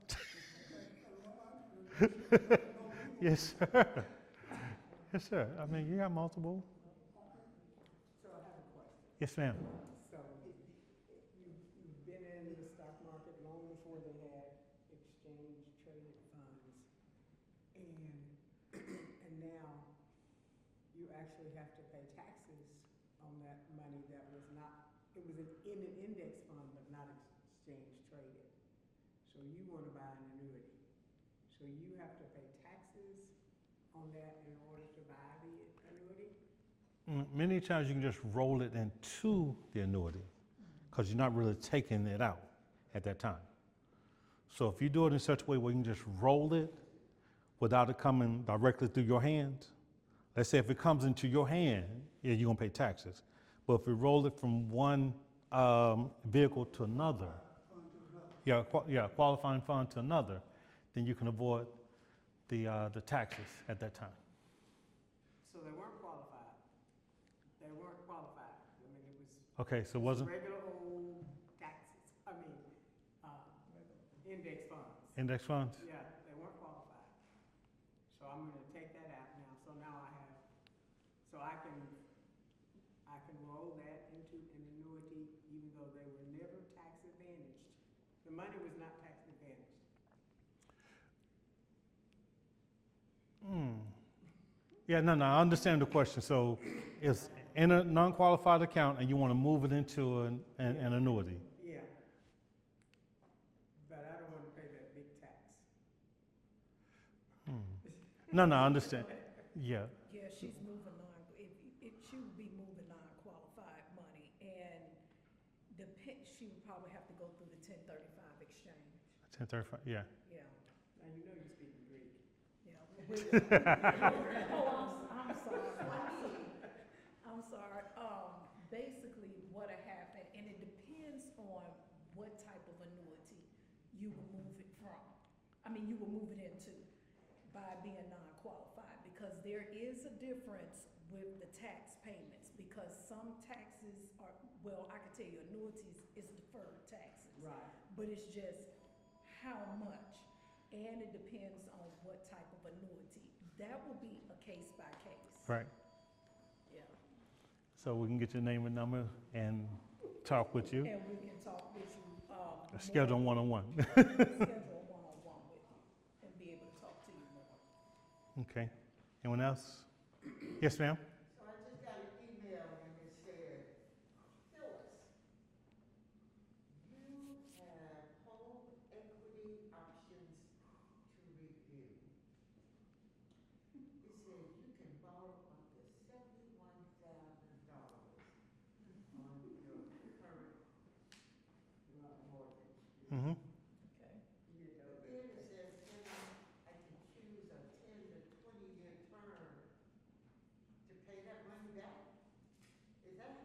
Yes, sir. Yes, sir. I mean, you got multiple. So I have a question. Yes, ma'am. So you've been in the stock market long before they had exchange traded funds. And now you actually have to pay taxes on that money that was not, it was in an index fund but not exchange traded. So you want to buy an annuity. So you have to pay taxes on that in order to buy the annuity? Many times you can just roll it into the annuity because you're not really taking it out at that time. So if you do it in such a way where you can just roll it without it coming directly through your hands, let's say if it comes into your hand, yeah, you're going to pay taxes. But if you roll it from one vehicle to another, qualifying fund to another, then you can avoid the taxes at that time. So they weren't qualified. They weren't qualified. I mean, it was Okay, so it wasn't regular old taxes, index funds. index funds? Yeah, they weren't qualified. So I'm gonna take that out now, so now I can roll that into an annuity even though they were never tax advantaged. The money was not tax advantaged. Yeah, no, I understand the question. So it's in a non-qualified account and you want to move it into an annuity. Yeah. But I don't wanna pay that big tax. No, I understand. Yeah, Yeah, she's moving she would be moving non-qualified money, and she would probably have to go through the 1035 exchange. 1035, yeah. Now you know you're speaking Greek. Yeah. Oh, I'm sorry. I'm sorry. Basically, what'll happen, and it depends on what type of annuity you will move it from. You will move it into by being non-qualified, because there is a difference with the tax payments, because some taxes are, well, I can tell you annuities is deferred taxes. Right. But it's just how much, and it depends on what type of annuity. That will be a case by case. Right. Yeah. So we can get your name and number and talk with you. And we can talk with you. Schedule one-on-one. Schedule a one-on-one with you and be able to talk to you more. Okay. Anyone else? Yes, ma'am? So I just got an email and it said, Phyllis, you have home equity options to review. It said you can borrow up to $71,000 on your current mortgage. Mm-hmm. Okay. But then it says, I can choose a 10 to 20-year term to pay that money back? Is that?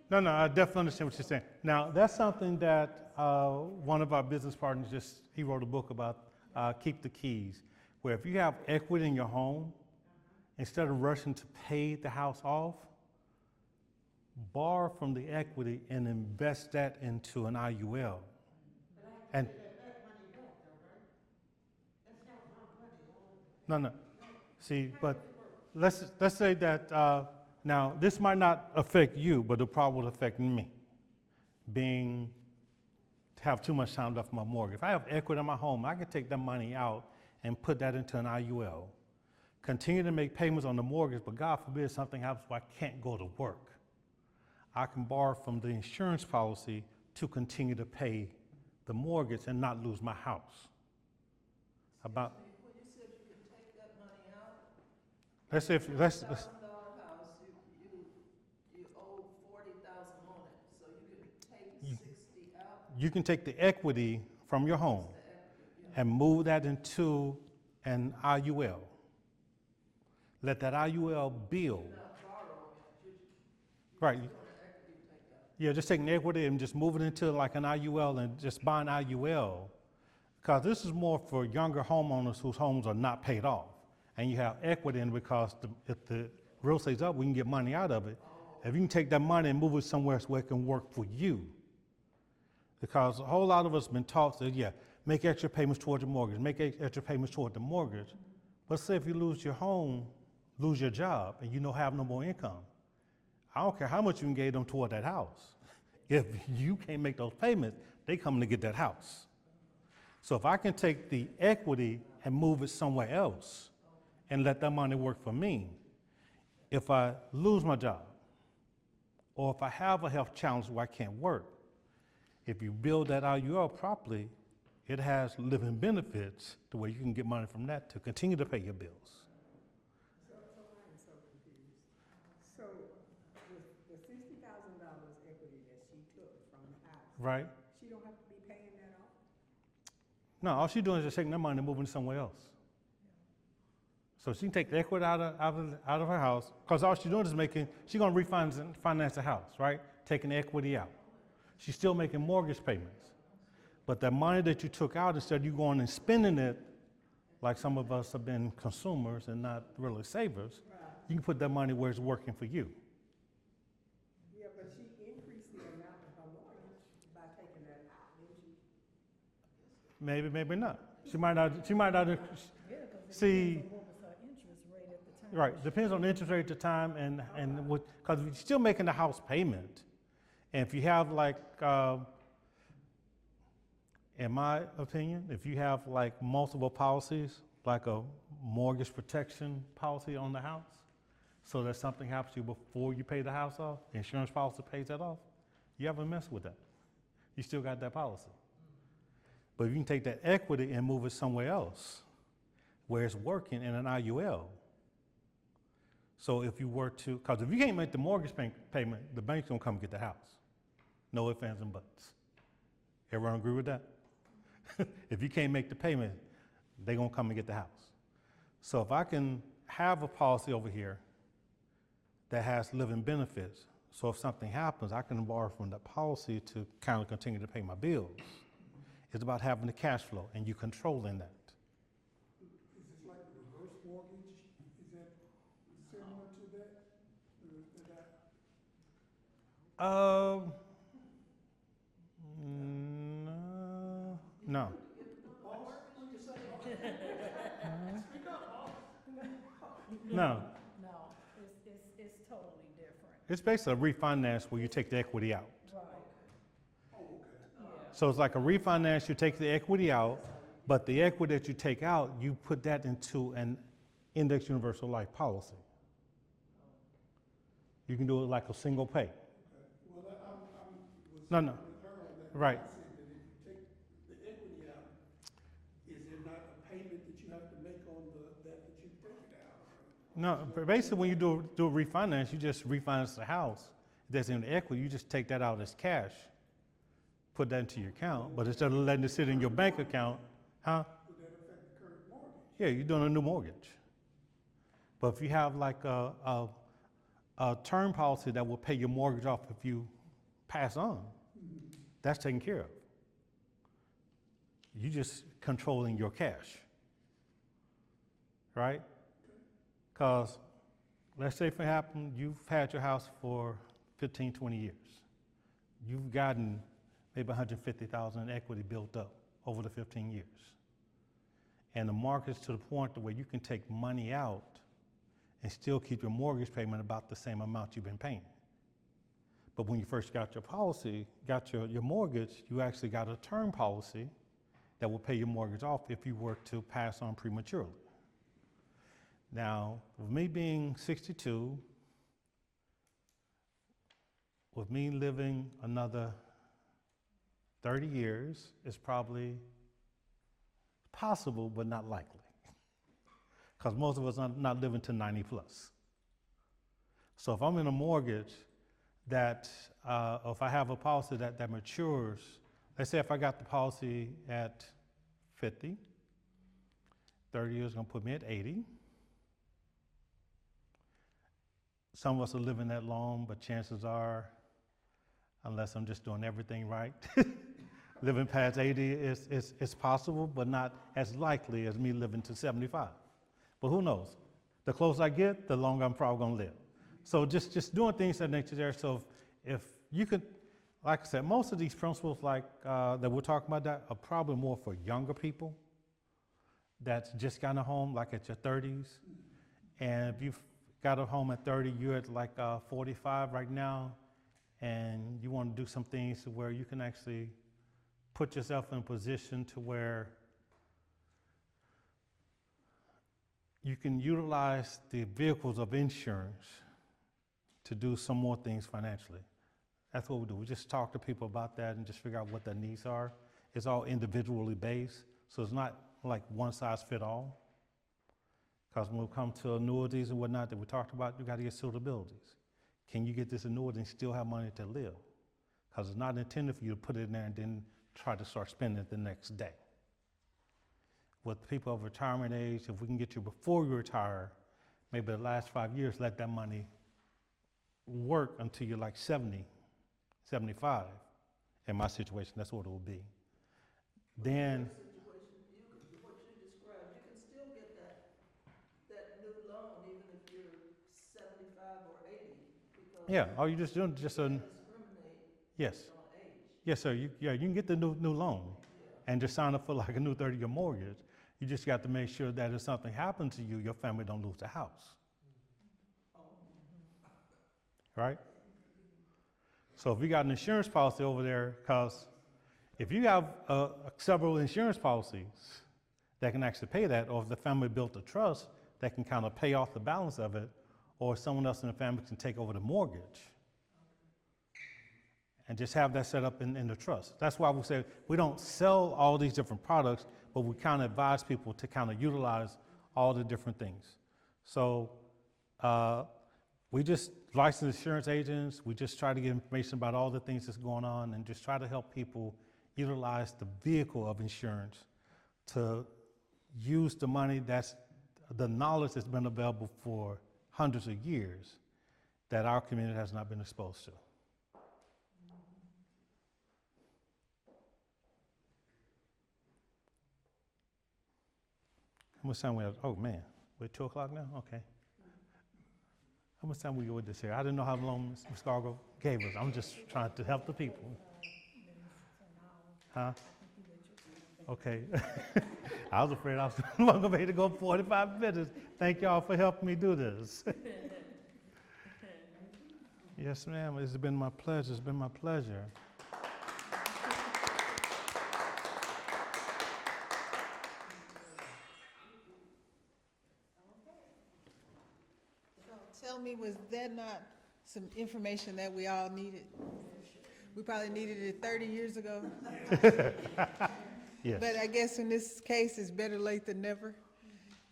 No, I definitely understand what you're saying. Now, that's something that one of our business partners he wrote a book about, Keep the Keys, where if you have equity in your home, instead of rushing to pay the house off, borrow from the equity and invest that into an IUL. But I have to And pay that money back though, right? That's not my money. no. See, but let's say that now this might not affect you, but it probably will affect me, have too much time left on my mortgage. If I have equity in my home, I can take that money out and put that into an IUL, continue to make payments on the mortgage, but God forbid something happens where I can't go to work. I can borrow from the insurance policy to continue to pay the mortgage and not lose my house. When you said you could take that money out, Let's say if let's $1,000 house, you owe $40,000 on it, so you can take 60 out. you can take the equity from your home The equity, yeah. and move that into an IUL. Let that IUL build. You're not borrowing it, Right. you're just going to equity take out. Yeah, just taking the equity and just moving it into like an IUL and just buying IUL. Because this is more for younger homeowners whose homes are not paid off. And you have equity in it because if the real estate's up, we can get money out of it. If you can take that money and move it somewhere where it can work for you. Because a whole lot of us have been taught that, yeah, make extra payments toward your mortgage, make extra payments toward the mortgage. But say if you lose your home, lose your job, and you don't have no more income, I don't care how much you can give them toward that house. If you can't make those payments, they come to get that house. So if I can take the equity and move it somewhere else and let that money work for me, if I lose my job or if I have a health challenge where I can't work, if you build that IUL properly, it has living benefits to where you can get money from that to continue to pay your bills. So I'm so confused. So the $60,000 equity that she took from the house, Right? she don't have to be paying that off? No, all she's doing is just taking that money and moving it somewhere else. So she can take the equity out of her house, because all she's doing is she's going to finance the house, right? Taking the equity out. She's still making mortgage payments. But that money that you took out, instead of you going and spending it, like some of us have been consumers and not really savers, you can put that money where it's working for you. Yeah, but she increased the amount of her mortgage by taking that out, didn't she? Maybe, maybe not. She might not, Yeah, because it see, depends on what was her interest rate at the time. right, depends on the interest rate at the time and what, because you're still making the house payment. And if you have like, in my opinion, if you have like multiple policies, like a mortgage protection policy on the house, so that something happens to you before you pay the house off, the insurance policy pays that off, you haven't messed with that. You still got that policy. But you can take that equity and move it somewhere else where it's working in an IUL. So if you were to, because if you can't make the mortgage payment, the bank's gonna come and get the house. No ifs, ands, and buts. Everyone agree with that? If you can't make the payment, they're gonna come and get the house. So if I can have a policy over here that has living benefits, so if something happens, I can borrow from that policy to kind of continue to pay my bills. It's about having the cash flow and you controlling that. Is this like a reverse mortgage? Is that similar to that? Or is that? No. No. No, it's totally different. It's basically a refinance where you take the equity out. Right. So it's like a refinance, you take the equity out, but the equity that you take out, you put that into an index universal life policy. You can do it like a single pay. Well, was No, no. with her on that. Right. I said that if you take the equity out, is there not a payment that you have to make on that you take it out? No, but basically when you do a refinance, you just refinance the house. If there's any equity, you just take that out as cash, put that into your account, but instead of letting it sit in your bank account, huh? Would that affect the current mortgage? Yeah, you're doing a new mortgage. But if you have like a term policy that will pay your mortgage off if you pass on, that's taken care of. You just controlling your cash, right? Because let's say for example, you've had your house for 15, 20 years. You've gotten maybe 150,000 in equity built up over the 15 years. And the market's to the point where you can take money out and still keep your mortgage payment about the same amount you've been paying. But when you first got your policy, got your mortgage, you actually got a term policy that will pay your mortgage off if you were to pass on prematurely. Now, with me being 62, with me living another 30 years, it's probably possible, but not likely. Because most of us are not living to 90 plus. So if I'm in a mortgage that, or if I have a policy that matures, let's say if I got the policy at 50, 30 years is gonna put me at 80. Some of us are living that long, but chances are, unless I'm just doing everything right, living past 80 is possible, but not as likely as me living to 75. But who knows? The closer I get, the longer I'm probably gonna live. So just doing things of that nature there. So if you could, like I said, most of these principles like that we're talking about that are probably more for younger people that's just got a home like at your 30s. And if you've got a home at 30, you're at like 45 right now, and you want to do some things to where you can actually put yourself in a position to where you can utilize the vehicles of insurance to do some more things financially. That's what we do. We just talk to people about that and just figure out what their needs are. It's all individually based, so it's not like one size fit all. Because when we come to annuities and whatnot that we talked about, you got to get suitabilities. Can you get this annuity and still have money to live? Because it's not intended for you to put it in there and then try to start spending it the next day. With people of retirement age, if we can get you before you retire, maybe the last 5 years, let that money work until you're like 70, 75. In my situation, that's what it will be. then, Situation, what you described, you can still get that new loan even if you're 75 or 80 because yeah, all you just doing you just can't discriminate yes, based on age. yes, sir. You can get the new loan Yeah. and just sign up for like a new 30-year mortgage. You just got to make sure that if something happens to you, your family don't lose the house, right? So if you got an insurance policy over there, because if you have several insurance policies that can actually pay that, or if the family built a trust that can kind of pay off the balance of it, or someone else in the family can take over the mortgage and just have that set up in the trust. That's why we say we don't sell all these different products, but we kind of advise people to kind of utilize all the different things. So we just license insurance agents. We just try to get information about all the things that's going on and just try to help people utilize the vehicle of insurance to use the money that's the knowledge that's been available for hundreds of years that our community has not been exposed to. How much time we have? Oh man, we're 2 o'clock now? Okay. How much time we go with this here? I didn't know how long Ms. Gargo gave us. I'm just trying to help the people. Huh? Okay. I was afraid I was going to be able to go 45 minutes. Thank y'all for helping me do this. Yes, ma'am. It's been my pleasure. It's been my pleasure. Tell me, was that not some information that we all needed? We probably needed it 30 years ago. Yes. But I guess in this case, it's better late than never.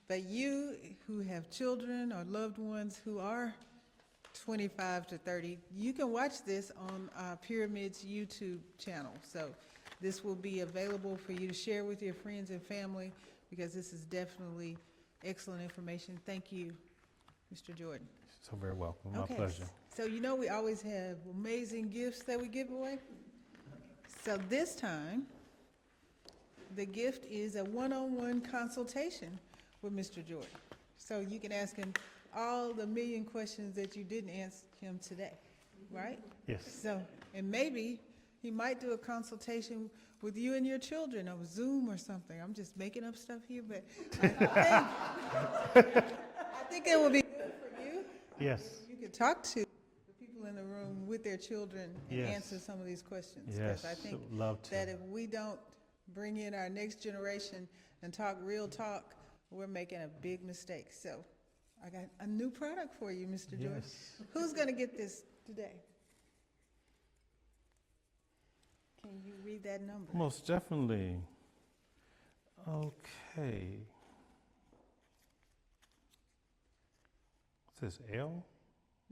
But you who have children or loved ones who are 25 to 30, you can watch this on Pyramid's YouTube channel. So this will be available for you to share with your friends and family because this is definitely excellent information. Thank you, Mr. Jordan. So very welcome. My Okay, pleasure. so you know we always have amazing gifts that we give away. So this time, the gift is a one-on-one consultation with Mr. Jordan. So you can ask him all the million questions that you didn't ask him today, right? Yes. So, and maybe he might do a consultation with you and your children over Zoom or something. I'm just making up stuff here, but I think it will be good for you. Yes. You could talk to the people in the room with their children and Yes. answer some of these questions. Yes. Because I think Love to. that if we don't bring in our next generation and talk real talk, we're making a big mistake. So I got a new product for you, Mr. Jordan. Yes. Who's going to get this today? Can you read that number? Most definitely. Okay. Is this L?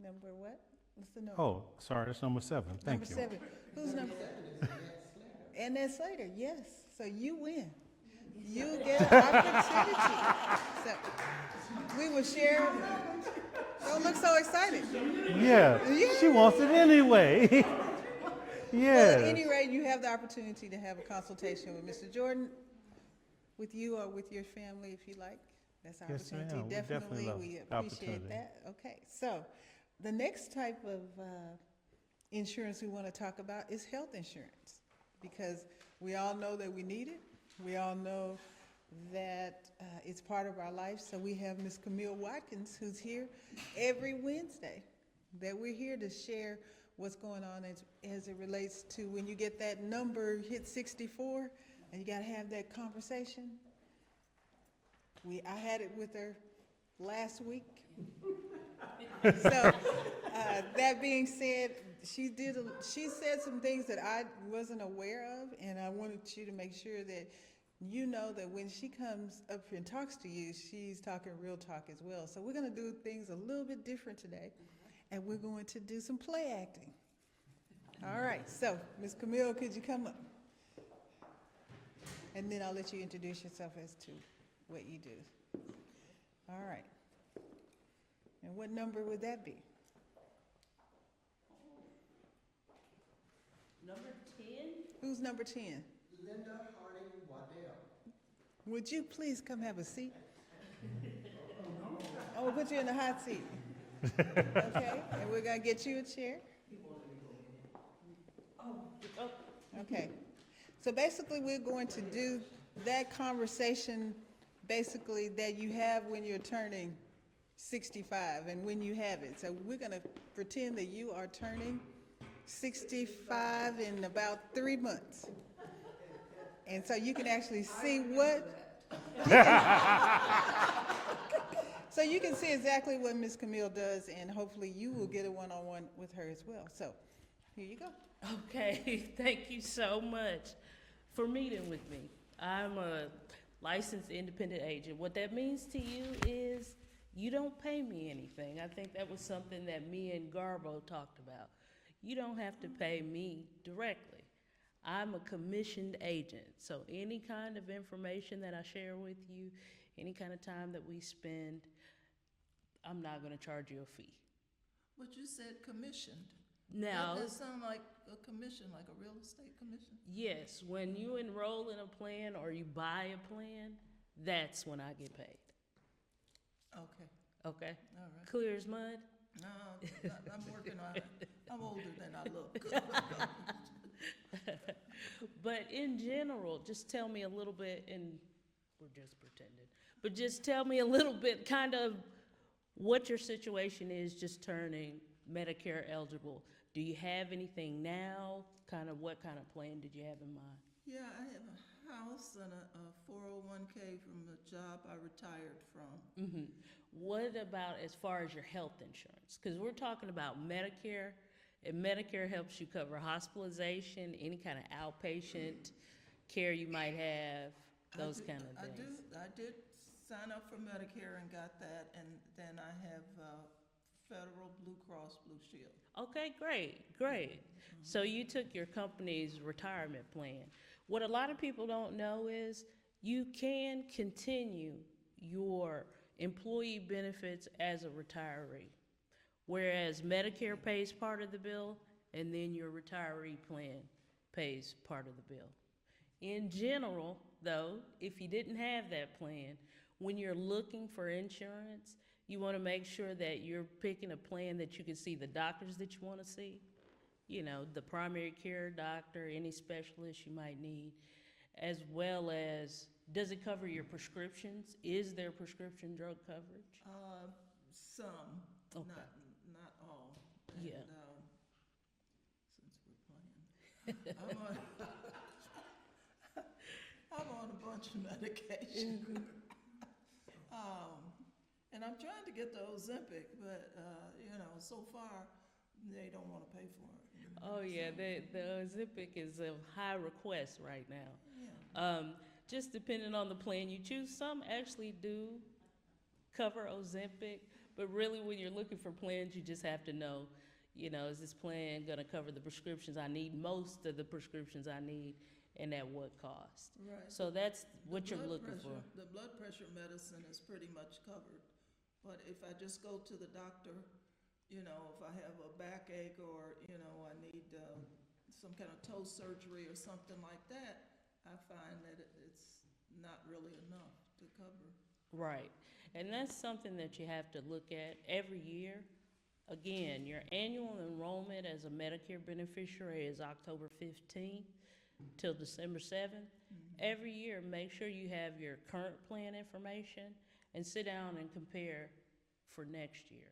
Number what? What's the number? Oh, sorry, that's number 7. Thank Number you. 7. Who's number 7? Annette Slater, yes. So you win. You get an opportunity. So we will share. Don't look so excited. Yeah, she wants it anyway. Well, Yes. at any rate, you have the opportunity to have a consultation with Mr. Jordan, with you or with your family if you like. That's our Yes, ma'am. opportunity. We definitely love We the appreciate opportunity. that. Okay, so the next type of insurance we want to talk about is health insurance, because we all know that we need it. We all know that it's part of our life. So we have Ms. Camille Watkins, who's here every Wednesday, that we're here to share what's going on as it relates to when you get that number hit 64 and you got to have that conversation. I had it with her last week. So that being said, she said some things that I wasn't aware of, and I wanted you to make sure that you know that when she comes up here and talks to you, she's talking real talk as well. So we're going to do things a little bit different today, and we're going to do some play acting. All right, so Ms. Camille, could you come up? And then I'll let you introduce yourself as to what you do. All right. And what number would that be? Number 10? Who's number 10? Linda Harding Would you please come have a seat? I'm gonna put you in the hot seat. Okay, and we're gonna get you a chair. Okay, so basically we're going to do that conversation basically that you have when you're turning 65 and when you have it. So we're gonna pretend that you are turning 65 in about 3 months. And so you can actually see so you can see exactly what Miss Camille does, and hopefully you will get a one-on-one with her as well. So here you go. Okay, thank you so much for meeting with me. I'm a licensed independent agent. What that means to you is you don't pay me anything. I think that was something that me and Garbo talked about. You don't have to pay me directly. I'm a commissioned agent, so any kind of information that I share with you, any kind of time that we spend, I'm not gonna charge you a fee. But you said commissioned. Now, That sound like a commission, like a real estate commission? yes, when you enroll in a plan or you buy a plan, that's when I get paid. Okay, Okay? all right. Clear as mud? No, I'm working on it. I'm older than I look. But in general, just tell me a little bit, and we're just pretending, but just tell me a little bit kind of what your situation is just turning Medicare eligible. Do you have anything now? Kind of what kind of plan did you have in mind? Yeah, I have a house and a 401k from the job I retired from. Mm-hmm. What about as far as your health insurance? Because we're talking about Medicare, and Medicare helps you cover hospitalization, any kind of outpatient care you might have, those kind of things. I did sign up for Medicare and got that, and then I have Federal Blue Cross Blue Shield. Okay, great, great. So you took your company's retirement plan. What a lot of people don't know is you can continue your employee benefits as a retiree, whereas Medicare pays part of the bill and then your retiree plan pays part of the bill. In general, though, if you didn't have that plan, when you're looking for insurance, you want to make sure that you're picking a plan that you can see the doctors that you want to see, you know, the primary care doctor, any specialist you might need, as well as, does it cover your prescriptions? Is there prescription drug coverage? Some, Okay. not all. And, Yeah. Since we're playing, I'm on a bunch of medication. And I'm trying to get the Ozempic, but, so far, they don't want to pay for it. Oh, yeah, the Ozempic is a high request right now. Yeah. Just depending on the plan you choose, some actually do cover Ozempic, but really when you're looking for plans, you just have to know, is this plan gonna cover the prescriptions I need, most of the prescriptions I need, and at what cost? Right. So that's what you're blood looking pressure, for. The blood pressure medicine is pretty much covered. But if I just go to the doctor, if I have a backache or, I need some kind of toe surgery or something like that, I find that it's not really enough to cover. Right, and that's something that you have to look at every year. Again, your annual enrollment as a Medicare beneficiary is October 15th till December 7th. Mm-hmm. Every year, make sure you have your current plan information and sit down and compare for next year.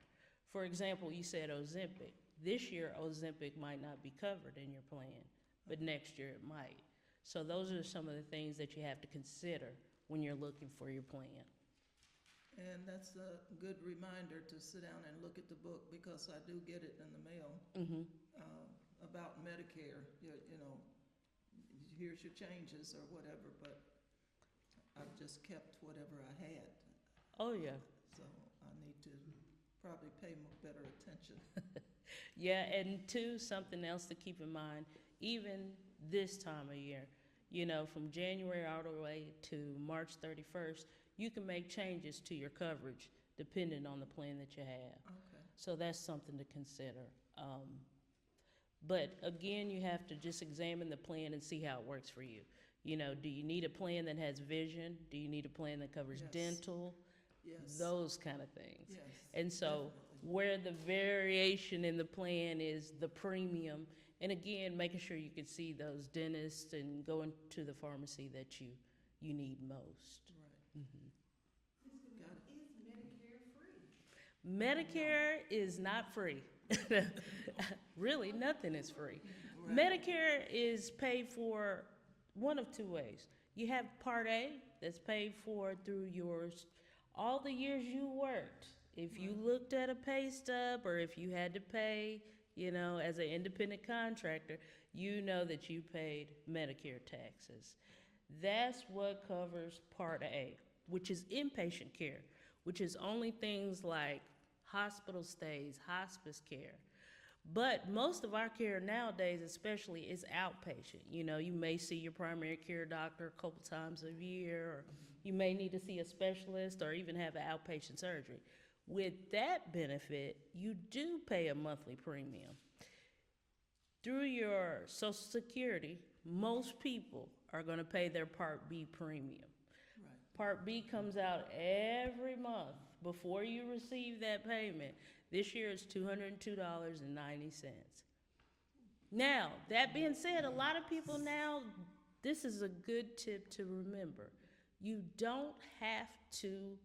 For example, you said Ozempic. This year, Ozempic might not be covered in your plan, but next year it might. So those are some of the things that you have to consider when you're looking for your plan. And that's a good reminder to sit down and look at the book, because I do get it in the mail. Mm-hmm. About Medicare. Here's your changes or whatever, but I've just kept whatever I had. Oh, yeah. So I need to probably pay better attention. Yeah, and two, something else to keep in mind, even this time of year, from January all the way to March 31st, you can make changes to your coverage depending on the plan that you have. Okay. So that's something to consider. But again, you have to just examine the plan and see how it works for you. You know, do you need a plan that has vision? Do you need a plan that covers Yes. dental? Yes. Those kind of things. Yes. And so definitely. where the variation in the plan is the premium, and again, making sure you can see those dentists and going to the pharmacy that you need most. Right. Mhm. Got it. Is Medicare free? Medicare is not free. Really, nothing is free. Right. Medicare is paid for one of two ways. You have Part A that's paid for through all the years you worked. If you Right. looked at a pay stub or if you had to pay, you know, as an independent contractor, you know that you paid Medicare taxes. That's what covers Part A, which is inpatient care, which is only things like hospital stays, hospice care. But most of our care nowadays, especially, is outpatient. You know, you may see your primary care doctor a couple times a year, or you may need to see a specialist or even have an outpatient surgery. With that benefit, you do pay a monthly premium. Through your Social Security, most people are going to pay their Part B premium. Right. Part B comes out every month before you receive that payment. This year it's $202.90. Now, that being said, a lot of people now, this is a good tip to remember. You don't have to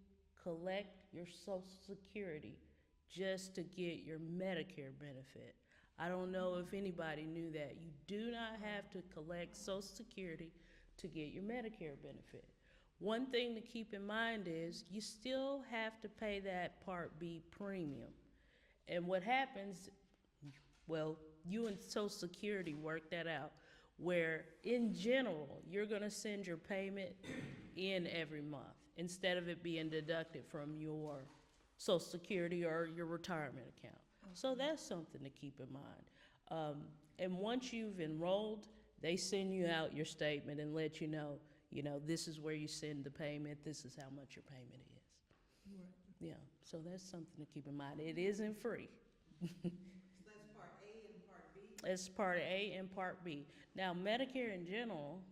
collect your Social Security just to get your Medicare benefit. I don't know if anybody knew that. You do not have to collect Social Security to get your Medicare benefit. One thing to keep in mind is you still have to pay that Part B premium. And what happens, well, you and Social Security work that out, where in general, you're gonna send your payment in every month instead of it being deducted from your Social Security or your retirement account. So that's something to keep in mind. And once you've enrolled, they send you out your statement and let you know, this is where you send the payment, this is how much your payment is. Right. Yeah, so that's something to keep in mind. It isn't free. So that's part A and part B? It's Part A and Part B. Now, Medicare in general,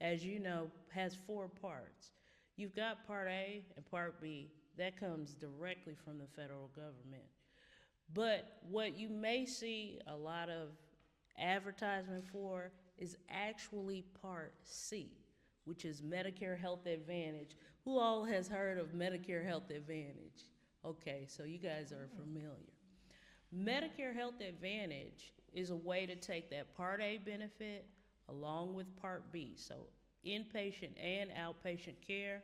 as you know, has 4 parts. You've got Part A and Part B. That comes directly from the federal government. But what you may see a lot of advertisement for is actually Part C, which is Medicare Health Advantage. Who all has heard of Medicare Health Advantage? Okay, so you guys are familiar. Medicare Health Advantage is a way to take that Part A benefit along with Part B, so inpatient and outpatient care,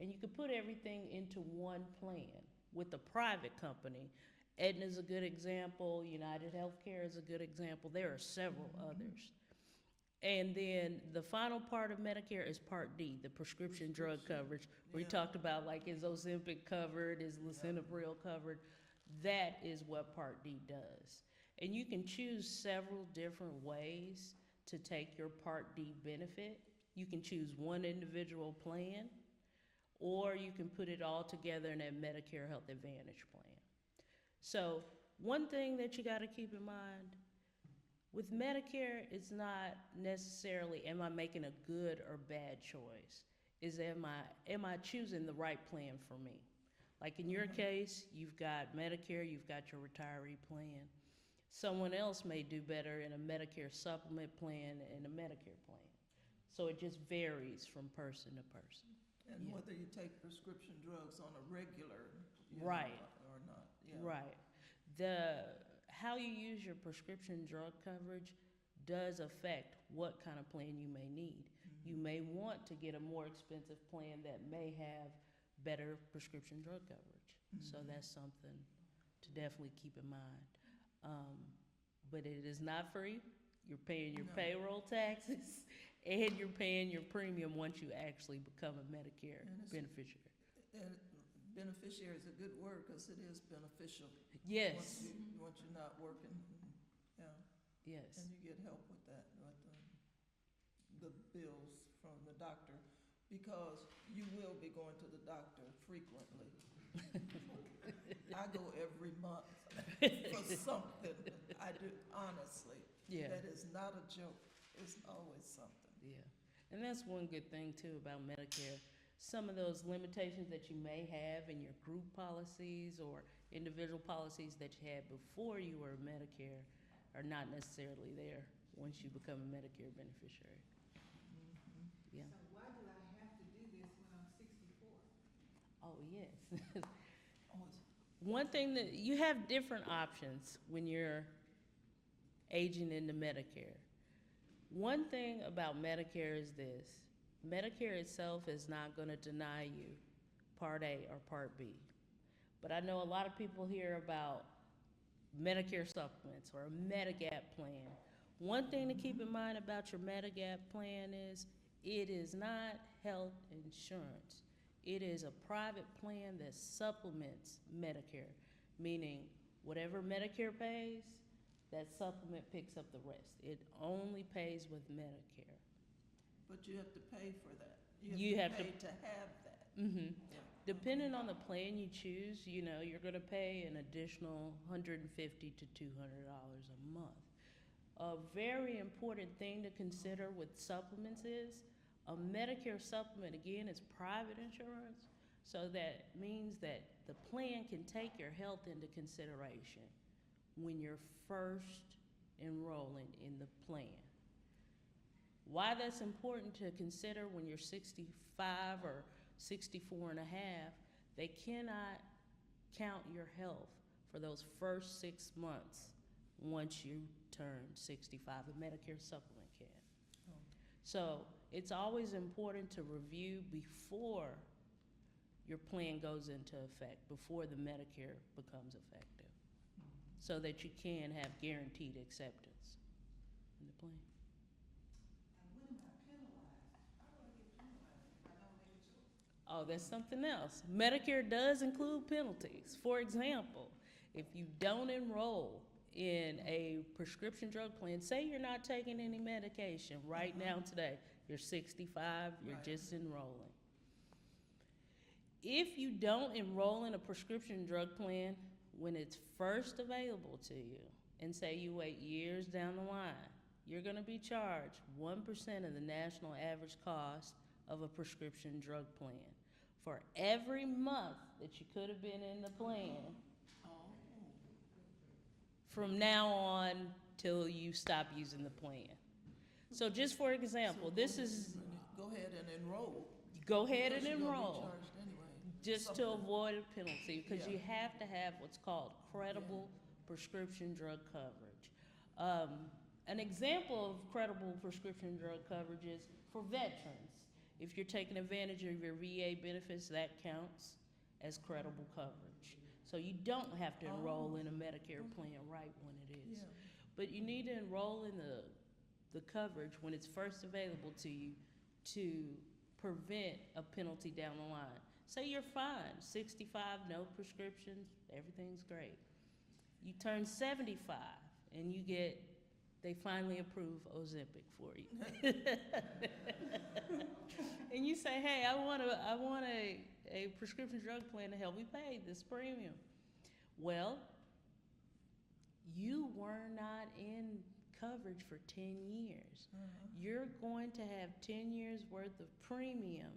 and you can put everything into one plan with a private company. Aetna is a good example, United Healthcare is a good example, there are several others. And then the final part of Medicare is Part D, the prescription drug coverage. We Yeah. talked about, like, is Ozempic covered, is lisinopril covered? That is what Part D does. And you can choose several different ways to take your Part D benefit. You can choose one individual plan, or you can put it all together in that Medicare Health Advantage plan. So one thing that you gotta keep in mind, with Medicare, it's not necessarily, am I making a good or bad choice? Is am I choosing the right plan for me? Like in your case, you've got Medicare, you've got your retiree plan. Someone else may do better in a Medicare supplement plan and a Medicare plan. So it just varies from person to person. And Yeah. whether you take prescription drugs on a regular, Right. or not, yeah. Right. How you use your prescription drug coverage does affect what kind of plan you may need. You may want to get a more expensive plan that may have better prescription drug coverage. So that's something to definitely keep in mind. But it is not free. You're paying your No. payroll taxes and you're paying your premium once you actually become a Medicare And it's- beneficiary. And beneficiary is a good word, because it is beneficial. Yes, Once you're not working, yeah, yes. and you get help with that, with the bills from the doctor, because you will be going to the doctor frequently. I go every month for something, I do, honestly. Yeah. That is not a joke, it's always something. Yeah, And that's one good thing too about Medicare. Some of those limitations that you may have in your group policies or individual policies that you had before you were Medicare are not necessarily there once you become a Medicare beneficiary. Yeah. So why do I have to do this when I'm 64? Oh, yes. Oh, it's- One thing that you have different options when you're aging into Medicare. One thing about Medicare is this: Medicare itself is not going to deny you Part A or Part B. But I know a lot of people hear about Medicare supplements or a Medigap plan. One thing to keep in mind about your Medigap plan is it is not health insurance. It is a private plan that supplements Medicare, meaning whatever Medicare pays, that supplement picks up the rest. It only pays with Medicare. But you have to pay for that. You have to- pay to have that. Mm-hmm. Yeah. Depending on the plan you choose, you're gonna pay an additional $150 to $200 a month. A very important thing to consider with supplements is a Medicare supplement, again, is private insurance, so that means that the plan can take your health into consideration when you're first enrolling in the plan. Why that's important to consider when you're 65 or 64 and a half, they cannot count your health for those first 6 months once you turn 65. A Medicare supplement can. Oh. So it's always important to review before your plan goes into effect, before the Medicare becomes effective, so that you can have guaranteed acceptance in the plan. And when am I penalized? How do I get penalized if I don't make a choice? Oh, that's something else. Medicare does include penalties. For example, if you don't enroll in a prescription drug plan, say you're not taking any medication right now today, you're 65, you're Right. just enrolling. If you don't enroll in a prescription drug plan when it's first available to you, and say you wait years down the line, you're gonna be charged 1% of the national average cost of a prescription drug plan. For every month that you could have been in the plan, Oh. from now on till you stop using the plan. So just for example, So this go is, ahead Go ahead and enroll. go ahead and because you're gonna be enroll, charged anyway. just to Something. avoid a penalty, because Yeah. you have to have what's called credible prescription drug coverage. An example of credible prescription drug coverage is for veterans. If you're taking advantage of your VA benefits, that counts as credible coverage. So you don't have to enroll in a Medicare plan right when it is. Yeah. But you need to enroll in the coverage when it's first available to you to prevent a penalty down the line. Say you're fine, 65, no prescriptions, everything's great. You turn 75 and they finally approve Ozempic for you. And you say, hey, I want a prescription drug plan to help me pay this premium. Well, you were not in coverage for 10 years. You're going to have 10 years worth of premium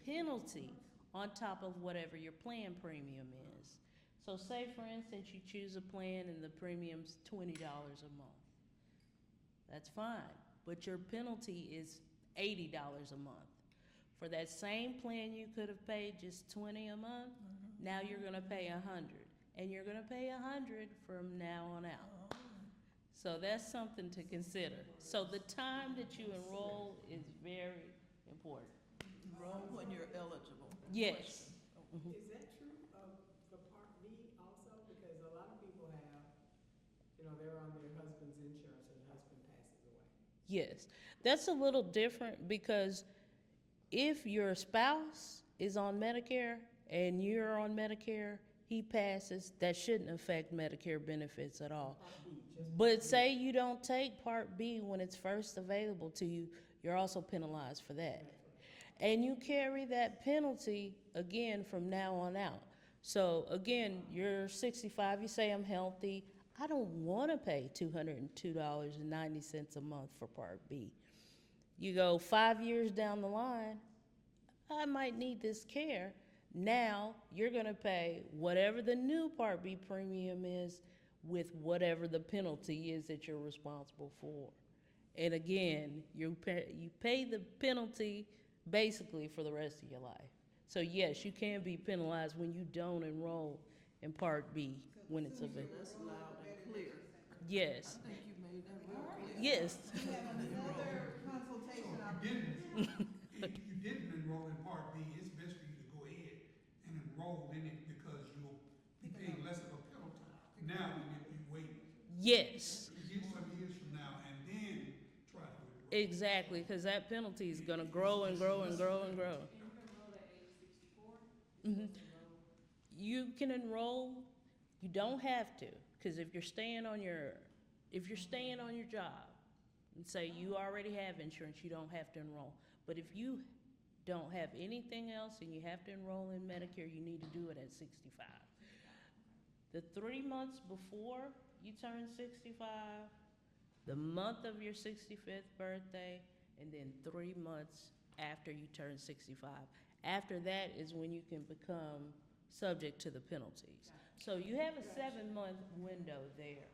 penalty on top of whatever your plan premium is. So say, for instance, you choose a plan and the premium's $20 a month. That's fine, but your penalty is $80 a month. For that same plan you could have paid just $20 a month, now you're gonna pay $100. And you're gonna pay $100 from now on out. So that's something to consider. So the time that you enroll is very important. Enroll when you're eligible. Yes. Is that true of the Part B also? Because a lot of people have, they're on their husband's insurance and the husband passes away. Yes, that's a little different because if your spouse is on Medicare and you're on Medicare, he passes, that shouldn't affect Medicare benefits at all. Part B, just. But say you don't take Part B when it's first available to you, you're also penalized for that. And you carry that penalty again from now on out. So again, you're 65, you say I'm healthy, I don't want to pay $202.90 a month for Part B. You go 5 years down the line, I might need this care. Now you're going to pay whatever the new Part B premium is with whatever the penalty is that you're responsible for. And again, you pay the penalty basically for the rest of your life. So yes, you can be penalized when you don't enroll in Part B when it's available. That's loud and clear. Yes, I think you made that real clear. yes. We have another consultation opportunity. If you didn't enroll in Part B, it's best for you to go ahead and enroll in it because you'll be paying less of a penalty now than if you wait Yes, some years from now and then try to enroll. exactly, because that penalty is going to grow and grow and grow and grow. Mhm. You can enroll, you don't have to, because if you're staying on your job, and say you already have insurance, you don't have to enroll. But if you don't have anything else and you have to enroll in Medicare, you need to do it at 65. The 3 months before you turn 65, the month of your 65th birthday, and then 3 months after you turn 65. After that is when you can become subject to the penalties. So you have a 7-month window there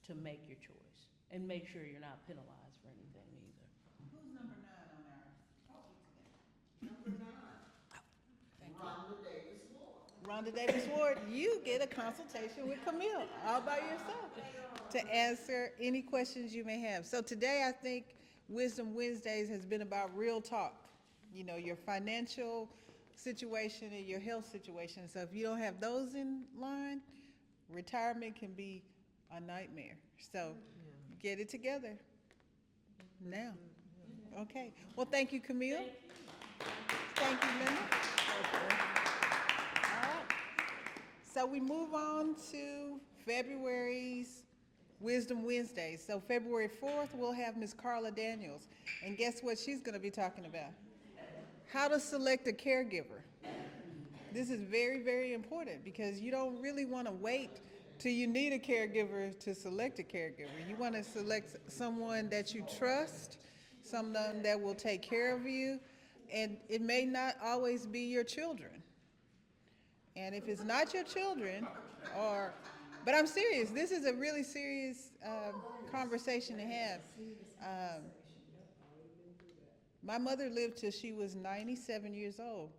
to make your choice and make sure you're not penalized for anything either. Who's number 9 on our today? Number 9, Rhonda Davis Ward. Rhonda Davis Ward, you get a consultation with Camille all by yourself to answer any questions you may have. So today I think Wisdom Wednesdays has been about real talk. You know, your financial situation and your health situation. So if you don't have those in line, retirement can be a nightmare. So get it together now. Okay. Well, thank you, Camille. Thank you, Linda. All right. So we move on to February's Wisdom Wednesdays. So February 4th, we'll have Ms. Carla Daniels. And guess what she's going to be talking about? How to select a caregiver. This is very, very important because you don't really want to wait till you need a caregiver to select a caregiver. You want to select someone that you trust, someone that will take care of you, and it may not always be your children. And if it's not your children, but I'm serious, this is a really serious conversation to have. My mother lived till she was 97 years old.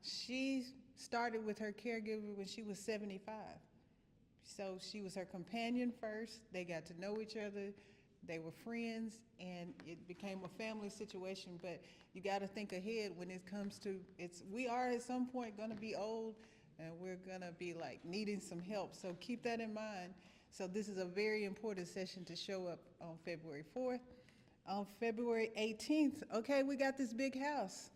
She started with her caregiver when she was 75. So she was her companion first. They got to know each other. They were friends, and it became a family situation. But you got to think ahead when it comes to we are at some point going to be old, and we're going to be like needing some help. So keep that in mind. So this is a very important session to show up on February 4th. On February 18th, okay, we got this big house.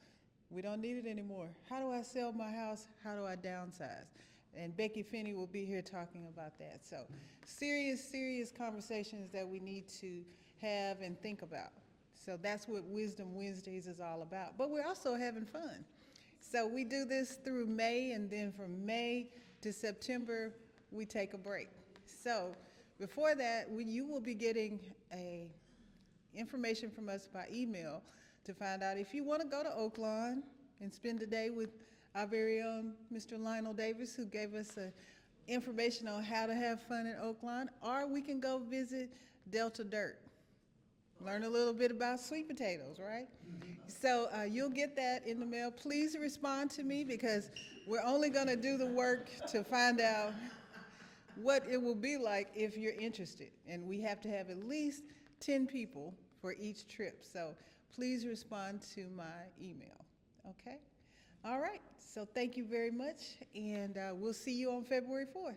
We don't need it anymore. How do I sell my house? How do I downsize? And Becky Finney will be here talking about that. So serious, serious conversations that we need to have and think about. So that's what Wisdom Wednesdays is all about. But we're also having fun. So we do this through May, and then from May to September, we take a break. So before that, you will be getting information from us by email to find out if you want to go to Oaklawn and spend the day with our very own Mr. Lionel Davis, who gave us information on how to have fun at Oaklawn, or we can go visit Delta Dirt. Learn a little bit about sweet potatoes, right? So you'll get that in the mail. Please respond to me because we're only going to do the work to find out what it will be like if you're interested. And we have to have at least 10 people for each trip. So please respond to my email, okay? All right, so thank you very much, and we'll see you on February 4th.